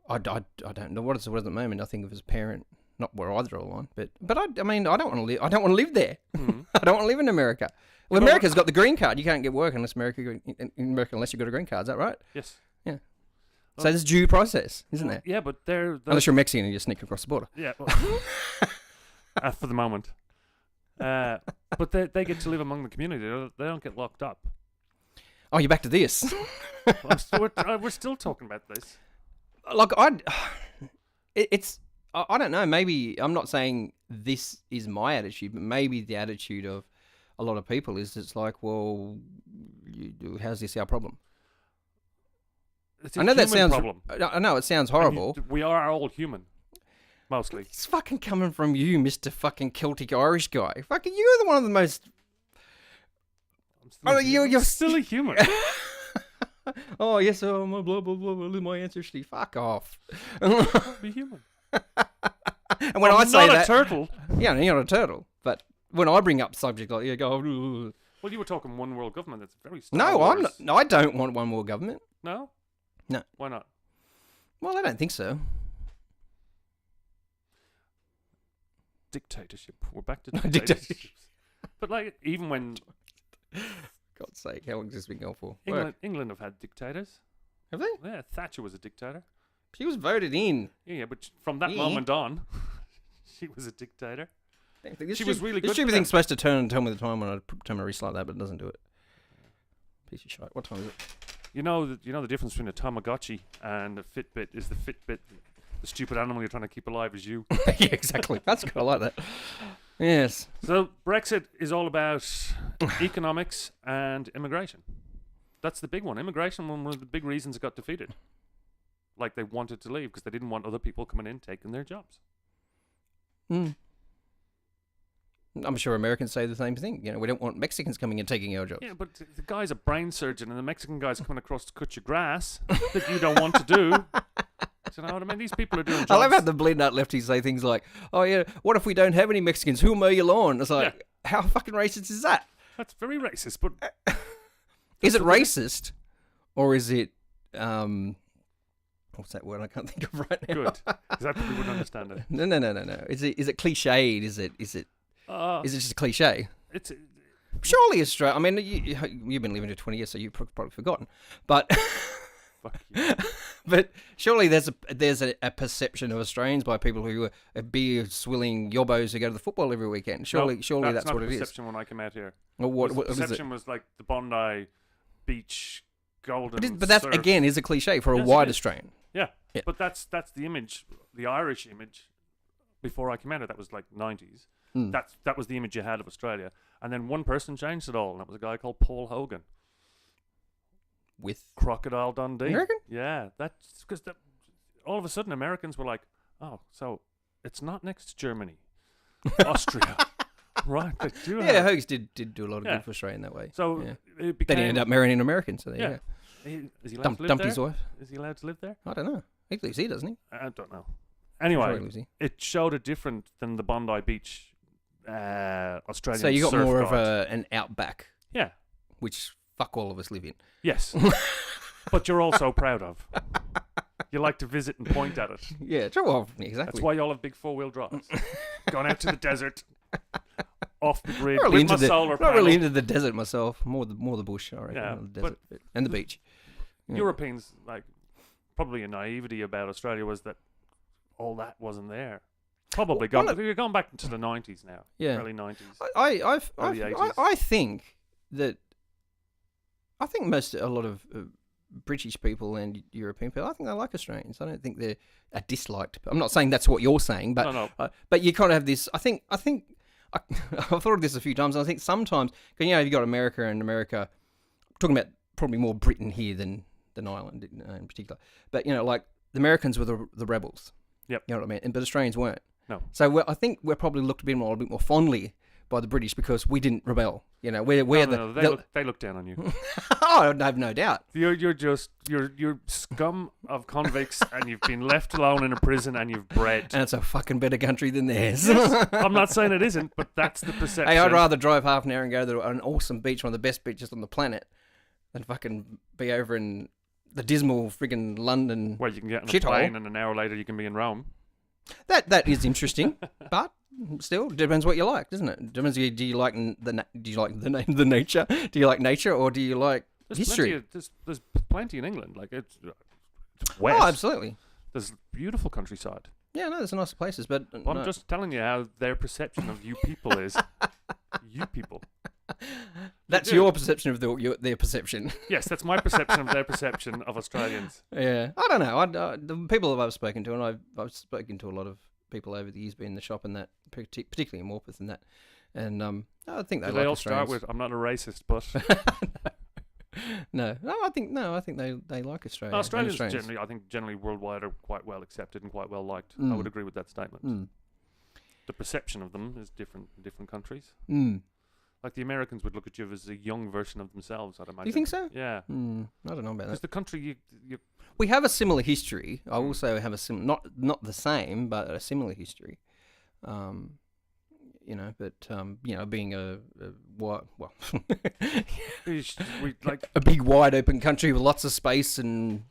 Speaker 2: I don't know what it's at the moment. I think of as parent, not where I draw the line. But I mean, I don't want to live. I don't want to live there.
Speaker 1: Mm-hmm.
Speaker 2: I don't want to live in America. Well, America's got the green card. You can't get work unless in America unless you've got a green card. Is that right?
Speaker 1: Yes.
Speaker 2: Yeah. So there's due process, isn't there?
Speaker 1: Yeah, but
Speaker 2: unless you're Mexican and you sneak across the border.
Speaker 1: Yeah. Well, for the moment. But they get to live among the community. They don't get locked up.
Speaker 2: Oh, you're back to this.
Speaker 1: We're still talking about this.
Speaker 2: Like it's I don't know. Maybe I'm not saying this is my attitude, but maybe the attitude of a lot of people is it's like, well, how's this our problem?
Speaker 1: It's a human problem.
Speaker 2: I know it sounds horrible.
Speaker 1: We are all human, mostly.
Speaker 2: It's fucking coming from you, Mr. fucking Celtic Irish guy. Fucking you're the one of the most.
Speaker 1: You're still a human.
Speaker 2: Oh yes, my blah blah blah. My ancestry. Fuck off.
Speaker 1: Be human.
Speaker 2: And when I say
Speaker 1: not
Speaker 2: that,
Speaker 1: a turtle.
Speaker 2: Yeah, you're not a turtle. But when I bring up subject like you go.
Speaker 1: Well, you were talking one world government. That's very.
Speaker 2: No, I'm not. No, I don't want one world government.
Speaker 1: No.
Speaker 2: No.
Speaker 1: Why not?
Speaker 2: Well, I don't think so.
Speaker 1: Dictatorship. We're back to dictatorship. But like, even when.
Speaker 2: God's sake, how long has this been going for?
Speaker 1: England have had dictators.
Speaker 2: Have they?
Speaker 1: Yeah, Thatcher was a dictator.
Speaker 2: She was voted in.
Speaker 1: Yeah, but from that moment on, she was a dictator. She was really good.
Speaker 2: This stupid thing's supposed to turn and tell me the time when I turn my wrist like that, but it doesn't do it. Piece of shit. What time is it?
Speaker 1: You know the difference between a Tamagotchi and a Fitbit is the Fitbit, the stupid animal you're trying to keep alive is you.
Speaker 2: Yeah, exactly. That's good. I like that. Yes.
Speaker 1: So Brexit is all about economics and immigration. That's the big one. Immigration, one of the big reasons it got defeated. Like they wanted to leave because they didn't want other people coming in taking their jobs.
Speaker 2: Hmm. I'm sure Americans say the same thing. We don't want Mexicans coming and taking our jobs.
Speaker 1: Yeah, but the guy's a brain surgeon and the Mexican guy's coming across to cut your grass that you don't want to do. You know what I mean? These people are doing jobs.
Speaker 2: I love how the bleeding out lefties say things like, oh yeah, what if we don't have any Mexicans? Who'll mow your lawn? It's like, how fucking racist is that?
Speaker 1: That's very racist, but...
Speaker 2: Is it racist? Or is it, what's that word I can't think of right now?
Speaker 1: Good, because I probably wouldn't understand it.
Speaker 2: No. Is it cliched? Is it just a cliche?
Speaker 1: It's...
Speaker 2: Surely Australia, I mean, you've been living here 20 years, so you've probably forgotten. But...
Speaker 1: Fuck you.
Speaker 2: But surely there's a perception of Australians by people who are beer swilling yobbos who go to the football every weekend. Surely that's what it is.
Speaker 1: That's not the perception when I came out here.
Speaker 2: Well, what
Speaker 1: the perception was like the Bondi Beach golden.
Speaker 2: But that's
Speaker 1: surf.
Speaker 2: Again is a cliche for a white Australian.
Speaker 1: Yeah, but that's the image, the Irish image. Before I came out, that was like 90s. That was the image you had of Australia, and then one person changed it all, and that was a guy called Paul Hogan.
Speaker 2: With
Speaker 1: Crocodile Dundee.
Speaker 2: American?
Speaker 1: Yeah, that's because all of a sudden Americans were like, oh, so it's not next to Germany, Austria, right?
Speaker 2: Yeah, Hogs did do a lot of good for Australia in that way.
Speaker 1: So
Speaker 2: it became, they ended up marrying an American, so there you
Speaker 1: go. Is he allowed to live there?
Speaker 2: His wife.
Speaker 1: Is he allowed to live there?
Speaker 2: I don't know. He lives here, doesn't he?
Speaker 1: I don't know. Anyway, it showed it different than the Bondi Beach Australian.
Speaker 2: So you got
Speaker 1: surf
Speaker 2: more
Speaker 1: god.
Speaker 2: of an outback.
Speaker 1: Yeah.
Speaker 2: Which fuck all of us live in.
Speaker 1: Yes. But you're also proud of. You like to visit and point at it.
Speaker 2: Yeah, well, exactly.
Speaker 1: That's why y'all have big four-wheel drives. Going out to the desert, off the grid,
Speaker 2: really
Speaker 1: with my solar panel.
Speaker 2: Not really into the desert myself. More the bush, I reckon.
Speaker 1: Yeah,
Speaker 2: the desert and the beach. Yeah.
Speaker 1: Europeans, like, probably a naivety about Australia was that all that wasn't there. Probably you're going back into the 90s now.
Speaker 2: Yeah.
Speaker 1: Early 90s.
Speaker 2: Early 80s. I think that... I think a lot of British people and European people, I think they like Australians. I don't think they're a disliked. I'm not saying that's what you're saying, but
Speaker 1: no.
Speaker 2: But you kind of have this. I've thought of this a few times. And I think sometimes, you've got America, talking about probably more Britain here than Ireland in particular. But like the Americans were the rebels.
Speaker 1: Yep.
Speaker 2: You know what I mean? But Australians weren't.
Speaker 1: No.
Speaker 2: So I think we're probably looked a bit more fondly by the British because we didn't rebel. You know, we're
Speaker 1: No, they look down on you.
Speaker 2: Oh, I have no doubt.
Speaker 1: You're scum of convicts, and you've been left alone in a prison, and you've bred.
Speaker 2: And it's a fucking better country than theirs.
Speaker 1: Yes, I'm not saying it isn't, but that's the perception.
Speaker 2: Hey, I'd rather drive half an hour and go to an awesome beach, one of the best beaches on the planet, than fucking be over in the dismal friggin' London.
Speaker 1: Well, you can get on a
Speaker 2: shithole.
Speaker 1: plane, and an hour later you can be in Rome.
Speaker 2: That is interesting, but still depends what you like, doesn't it? Depends. Do you like the nature? Do you like nature, or do you like history?
Speaker 1: There's plenty in England. Like it's west.
Speaker 2: Oh, absolutely.
Speaker 1: There's beautiful countryside.
Speaker 2: Yeah, no, there's nice places, but
Speaker 1: I'm just telling you how their perception of you people is. You people.
Speaker 2: That's your perception of their perception.
Speaker 1: Yes, that's my perception of their perception of Australians.
Speaker 2: Yeah, I don't know. The people that I've spoken to, and I've spoken to a lot of people over the years, being in the shop and that, particularly in Morpeth and that, and I think they
Speaker 1: Do
Speaker 2: like
Speaker 1: they all
Speaker 2: Australians.
Speaker 1: start with "I'm not a racist," but
Speaker 2: No, I think they like Australia.
Speaker 1: Australians generally worldwide are quite well accepted and quite well liked. I would agree with that statement. The perception of them is different in different countries. Like the Americans would look at you as a young version of themselves, I'd imagine.
Speaker 2: Do you think so?
Speaker 1: Yeah.
Speaker 2: I don't know about
Speaker 1: Because
Speaker 2: that.
Speaker 1: the country you
Speaker 2: We have a similar history. I also have a not the same, but a similar history. You know, but you know, being a
Speaker 1: we like
Speaker 2: a big wide open country with lots of space and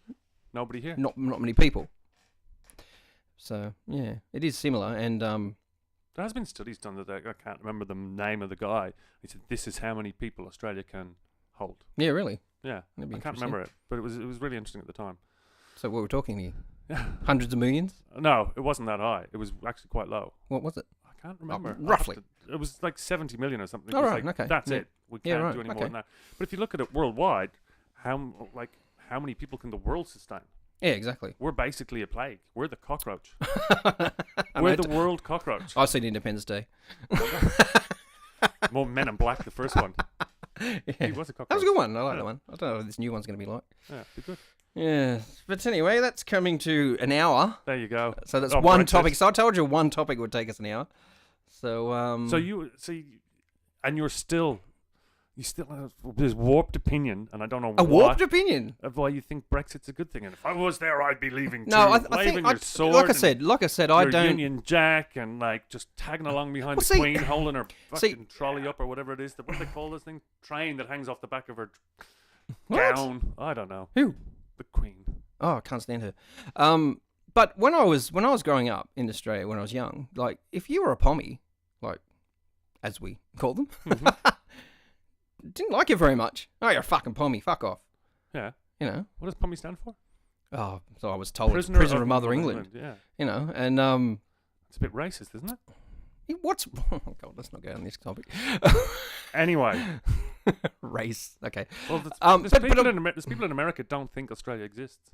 Speaker 1: nobody here.
Speaker 2: not many people. So yeah, it is similar, and
Speaker 1: There has been studies done that I can't remember the name of the guy. He said this is how many people Australia can hold.
Speaker 2: yeah, really.
Speaker 1: Yeah,
Speaker 2: That'd be
Speaker 1: I can't
Speaker 2: interesting.
Speaker 1: remember it, but it was really interesting at the time.
Speaker 2: So what we're talking here?
Speaker 1: Yeah.
Speaker 2: Hundreds of millions?
Speaker 1: No, it wasn't that high. It was actually quite low.
Speaker 2: What was it?
Speaker 1: I can't remember. I'll have
Speaker 2: roughly.
Speaker 1: it was like 70 million or something.
Speaker 2: Oh,
Speaker 1: It was
Speaker 2: right,
Speaker 1: like,
Speaker 2: okay.
Speaker 1: That's
Speaker 2: Yeah.
Speaker 1: it. We
Speaker 2: Yeah,
Speaker 1: can't
Speaker 2: right,
Speaker 1: do any more
Speaker 2: okay.
Speaker 1: than that. But if you look at it worldwide, how many people can the world sustain?
Speaker 2: Yeah, exactly.
Speaker 1: We're basically a plague. We're the cockroach.
Speaker 2: I
Speaker 1: We're
Speaker 2: know.
Speaker 1: the world cockroach.
Speaker 2: I've seen Independence Day.
Speaker 1: More Men in Black, the first one.
Speaker 2: Yeah.
Speaker 1: He was a cockroach.
Speaker 2: That was a good one. I like
Speaker 1: Yeah.
Speaker 2: that one. I don't know what this new one's going to be like.
Speaker 1: Yeah, be good.
Speaker 2: Yeah. But anyway, that's coming to an hour.
Speaker 1: There you go.
Speaker 2: So that's
Speaker 1: Oh,
Speaker 2: one
Speaker 1: Brexit.
Speaker 2: topic. So I told you one topic would take us an hour. So
Speaker 1: And you still have this warped opinion, and I don't know
Speaker 2: a
Speaker 1: why,
Speaker 2: warped opinion.
Speaker 1: of why you think Brexit's a good thing. And if I was there, I'd be leaving too.
Speaker 2: No, I
Speaker 1: waving
Speaker 2: think
Speaker 1: your sword
Speaker 2: like I
Speaker 1: and
Speaker 2: said, I
Speaker 1: your
Speaker 2: don't.
Speaker 1: Union Jack and like just tagging along behind
Speaker 2: Well,
Speaker 1: the
Speaker 2: see-
Speaker 1: Queen, holding her
Speaker 2: see-
Speaker 1: fucking trolley up or whatever it is. What do they call this thing? Train that hangs off the back of her
Speaker 2: What?
Speaker 1: gown. I don't know.
Speaker 2: Who?
Speaker 1: The Queen.
Speaker 2: Oh, I can't stand her. But when I was growing up in Australia, when I was young, like if you were a pommie, like as we call them, didn't like you very much. Oh, you're a fucking pommie. Fuck off.
Speaker 1: Yeah.
Speaker 2: You know.
Speaker 1: What does POMI stand for?
Speaker 2: Oh, so I was told
Speaker 1: Prisoner
Speaker 2: prisoner of Mother England.
Speaker 1: Yeah.
Speaker 2: You know, and
Speaker 1: It's a bit racist, isn't it?
Speaker 2: what's? Oh God, let's not go on this topic.
Speaker 1: Anyway.
Speaker 2: Race. Okay.
Speaker 1: Well, there's,
Speaker 2: but-
Speaker 1: there's people in America don't think Australia exists.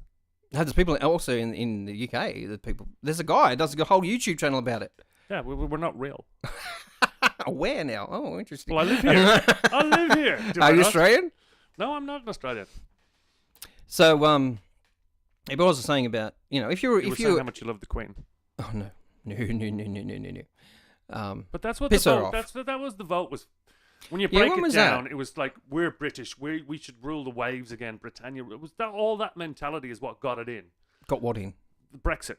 Speaker 2: No, there's people also in the UK. There's a guy that does a whole YouTube channel about it.
Speaker 1: Yeah, we're not real.
Speaker 2: Where now? Oh, interesting.
Speaker 1: Well, I live here. I live here. Do I
Speaker 2: Are you
Speaker 1: not?
Speaker 2: Australian?
Speaker 1: No, I'm not an Australian.
Speaker 2: So, it was saying about, you know, if
Speaker 1: You were
Speaker 2: you
Speaker 1: saying how much you love the Queen.
Speaker 2: oh no.
Speaker 1: But that's what
Speaker 2: Piss
Speaker 1: the
Speaker 2: her
Speaker 1: vote.
Speaker 2: off.
Speaker 1: That was the vote was. When you
Speaker 2: Yeah,
Speaker 1: break
Speaker 2: when
Speaker 1: it
Speaker 2: was
Speaker 1: down,
Speaker 2: that?
Speaker 1: it was like we're British. We should rule the waves again. Britannia. It was that all that mentality is what got it in.
Speaker 2: Got what in?
Speaker 1: Brexit.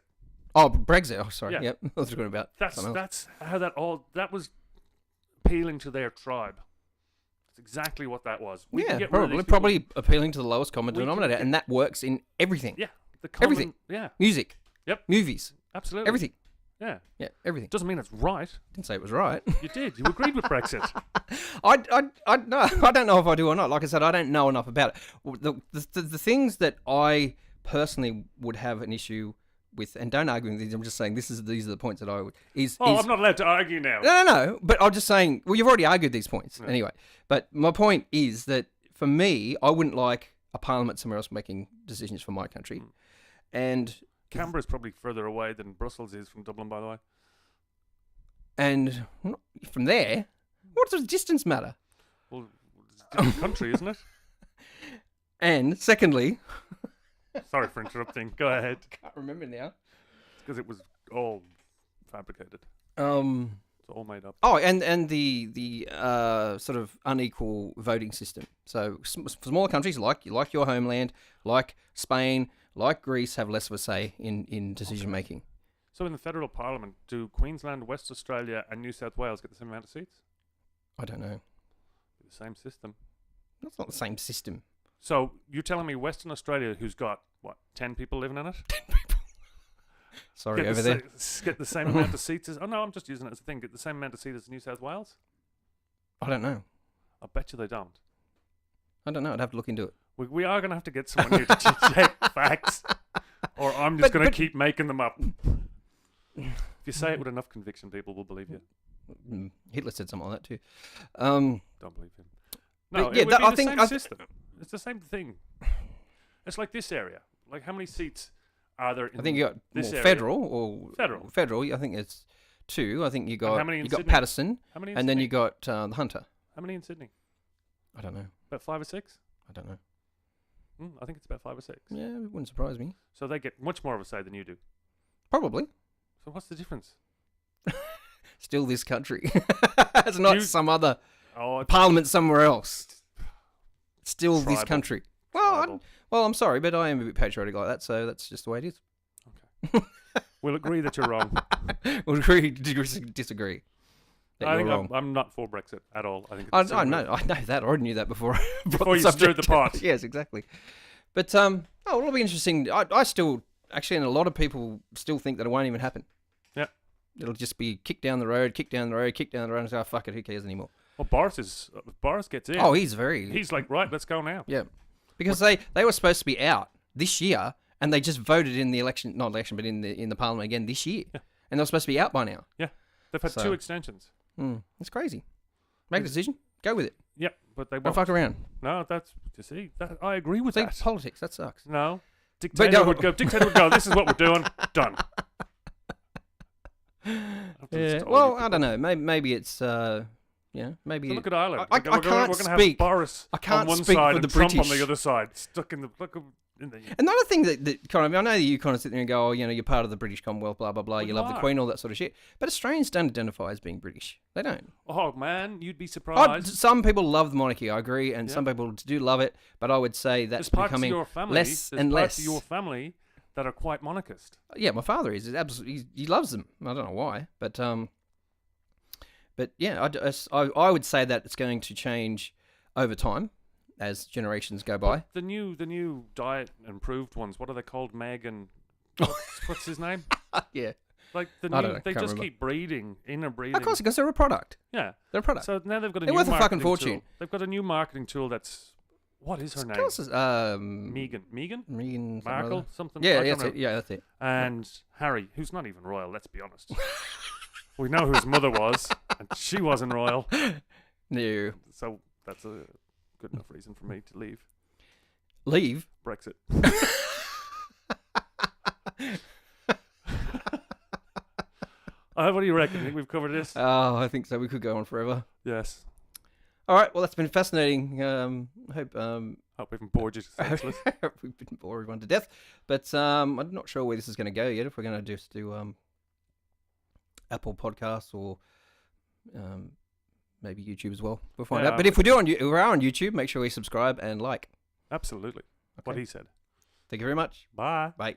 Speaker 2: Oh, Brexit. Oh, sorry.
Speaker 1: Yeah.
Speaker 2: Yep. I was talking about
Speaker 1: That's
Speaker 2: something else.
Speaker 1: how that was appealing to their tribe. That's exactly what that was. We can
Speaker 2: Yeah,
Speaker 1: get rid of these
Speaker 2: probably
Speaker 1: people.
Speaker 2: appealing to the lowest common
Speaker 1: We can
Speaker 2: denominator,
Speaker 1: get-
Speaker 2: and that works in everything.
Speaker 1: Yeah, the common,
Speaker 2: Everything.
Speaker 1: Yeah,
Speaker 2: Music.
Speaker 1: Yep.
Speaker 2: Movies.
Speaker 1: absolutely.
Speaker 2: Everything.
Speaker 1: Yeah,
Speaker 2: Yeah, everything.
Speaker 1: doesn't mean it's right.
Speaker 2: Didn't say it was right.
Speaker 1: You did. You agreed with Brexit.
Speaker 2: I don't know if I do or not. Like I said, I don't know enough about it. The things that I personally would have an issue with, and don't argue with these. I'm just saying these are the points that I would
Speaker 1: I'm not allowed to argue now.
Speaker 2: No. But I'm just saying. Well, you've already argued these points anyway. But my point is that for me, I wouldn't like a parliament somewhere else making decisions for my country, and
Speaker 1: Canberra's probably further away than Brussels is from Dublin, by the way.
Speaker 2: and from there, what does distance matter?
Speaker 1: Well, it's a different country, isn't it?
Speaker 2: And secondly,
Speaker 1: Sorry for interrupting. Go ahead.
Speaker 2: can't remember now.
Speaker 1: Because it was all fabricated. It's all made up.
Speaker 2: Oh, and the sort of unequal voting system. So smaller countries like your homeland, like Spain, like Greece, have less of a say in decision making.
Speaker 1: So in the federal parliament, do Queensland, West Australia, and New South Wales get the same amount of seats?
Speaker 2: I don't know.
Speaker 1: The same system.
Speaker 2: That's not the same system.
Speaker 1: So you're telling me Western Australia, who's got what 10 people living in it,
Speaker 2: Sorry, over there.
Speaker 1: Get the same amount of seats as? Oh no, I'm just using it as a thing. Get the same amount of seats as New South Wales?
Speaker 2: I don't know.
Speaker 1: I bet you they don't.
Speaker 2: I don't know. I'd have to look into it.
Speaker 1: We are going to have to get someone here to check facts, or I'm just going to keep making them up. If you say it with enough conviction, people will believe you.
Speaker 2: Hitler said something like that too.
Speaker 1: Don't believe him. No,
Speaker 2: yeah,
Speaker 1: it would be
Speaker 2: I
Speaker 1: the
Speaker 2: think
Speaker 1: same system. It's the same thing. It's like this area. Like how many seats are there in
Speaker 2: I think you got
Speaker 1: this area?
Speaker 2: federal or
Speaker 1: Federal.
Speaker 2: I think it's 2. I think you got
Speaker 1: how many in
Speaker 2: you got
Speaker 1: Sydney?
Speaker 2: Patterson,
Speaker 1: How many in
Speaker 2: and then
Speaker 1: Sydney?
Speaker 2: you got the Hunter.
Speaker 1: How many in Sydney?
Speaker 2: I don't know.
Speaker 1: About 5 or 6?
Speaker 2: I don't know.
Speaker 1: I think it's about 5 or 6.
Speaker 2: Yeah, it wouldn't surprise me.
Speaker 1: So they get much more of a say than you do.
Speaker 2: Probably.
Speaker 1: So what's the difference?
Speaker 2: Still this country. It's not some other
Speaker 1: Oh,
Speaker 2: parliament somewhere else. Still this
Speaker 1: Tribal.
Speaker 2: country.
Speaker 1: Tribal.
Speaker 2: Well, I'm sorry, but I am a bit patriotic like that, so that's just the way it is.
Speaker 1: We'll agree that you're wrong.
Speaker 2: We'll agree to disagree. That
Speaker 1: I
Speaker 2: you're
Speaker 1: think
Speaker 2: wrong.
Speaker 1: I'm not for Brexit at all. I think
Speaker 2: I
Speaker 1: it's a
Speaker 2: know that. I already knew that before.
Speaker 1: Before you stirred the pot.
Speaker 2: Yes, exactly. But it'll be interesting. I still actually, and a lot of people still think that it won't even happen.
Speaker 1: Yeah.
Speaker 2: It'll just be kick down the road, and say, oh, fuck it, who cares anymore?
Speaker 1: Well, Boris gets in.
Speaker 2: Oh, he's
Speaker 1: like, right, let's go now.
Speaker 2: Yeah, because they were supposed to be out this year, and they just voted in the election, not election, but in the parliament again this year, and they're supposed to be out by now.
Speaker 1: Yeah, they've had 2 extensions.
Speaker 2: It's crazy. Make a decision, go with it.
Speaker 1: Yeah, but they
Speaker 2: Don't
Speaker 1: won't.
Speaker 2: fuck around.
Speaker 1: No, you see, I agree with
Speaker 2: Think
Speaker 1: that.
Speaker 2: politics, that sucks.
Speaker 1: No, Dictator would go. This is what we're doing. Done.
Speaker 2: Yeah. Well, I don't know. Maybe it's maybe.
Speaker 1: So look at Ireland.
Speaker 2: I
Speaker 1: we're
Speaker 2: can't
Speaker 1: going to have
Speaker 2: speak.
Speaker 1: Boris
Speaker 2: I can't
Speaker 1: on one
Speaker 2: speak
Speaker 1: side
Speaker 2: for
Speaker 1: and
Speaker 2: the
Speaker 1: Trump
Speaker 2: British.
Speaker 1: on the other side, stuck in the.
Speaker 2: Another thing that kind of, I know that you kind of sit there and go, oh, you're part of the British Commonwealth, blah blah blah.
Speaker 1: Well,
Speaker 2: you love the Queen, all that sort of shit. But Australians don't identify as being British. They don't.
Speaker 1: Oh man, you'd be surprised.
Speaker 2: Some people love the monarchy, I agree, and some people do love it. But I would say that's becoming less and less.
Speaker 1: Parts of your family that are quite monarchist.
Speaker 2: Yeah, my father is absolutely. He loves them. I don't know why, but yeah, I would say that it's going to change over time as generations go by.
Speaker 1: The new diet improved ones. What are they called? Meg and what's his name?
Speaker 2: Yeah,
Speaker 1: like
Speaker 2: I don't know,
Speaker 1: they
Speaker 2: can't
Speaker 1: just
Speaker 2: remember.
Speaker 1: keep breeding, breeding.
Speaker 2: Of course, because they're a product.
Speaker 1: Yeah,
Speaker 2: They're a product.
Speaker 1: So now they've got a
Speaker 2: They're
Speaker 1: new
Speaker 2: worth a fucking
Speaker 1: marketing
Speaker 2: fortune.
Speaker 1: tool. They've got a new marketing tool that's what is her name? Megan Markle, something.
Speaker 2: Yeah,
Speaker 1: I
Speaker 2: that's
Speaker 1: don't
Speaker 2: it.
Speaker 1: know.
Speaker 2: Yeah, that's it.
Speaker 1: And Harry, who's not even royal. Let's be honest. We know who his mother was, and she wasn't royal.
Speaker 2: No.
Speaker 1: So that's a good enough reason for me to leave.
Speaker 2: Leave?
Speaker 1: Brexit. What do you reckon? Think we've covered this?
Speaker 2: Oh, I think so. We could go on forever.
Speaker 1: Yes.
Speaker 2: All right. Well, that's been fascinating. Hope
Speaker 1: we haven't bored you senseless.
Speaker 2: we've been bored everyone to death. But I'm not sure where this is going to go yet. If we're going to just do Apple Podcasts or maybe YouTube as well. We'll find out. But if we are on YouTube, make sure we subscribe and like.
Speaker 1: Absolutely.
Speaker 2: Okay.
Speaker 1: What he said.
Speaker 2: Thank you very much.
Speaker 1: Bye.
Speaker 2: Bye.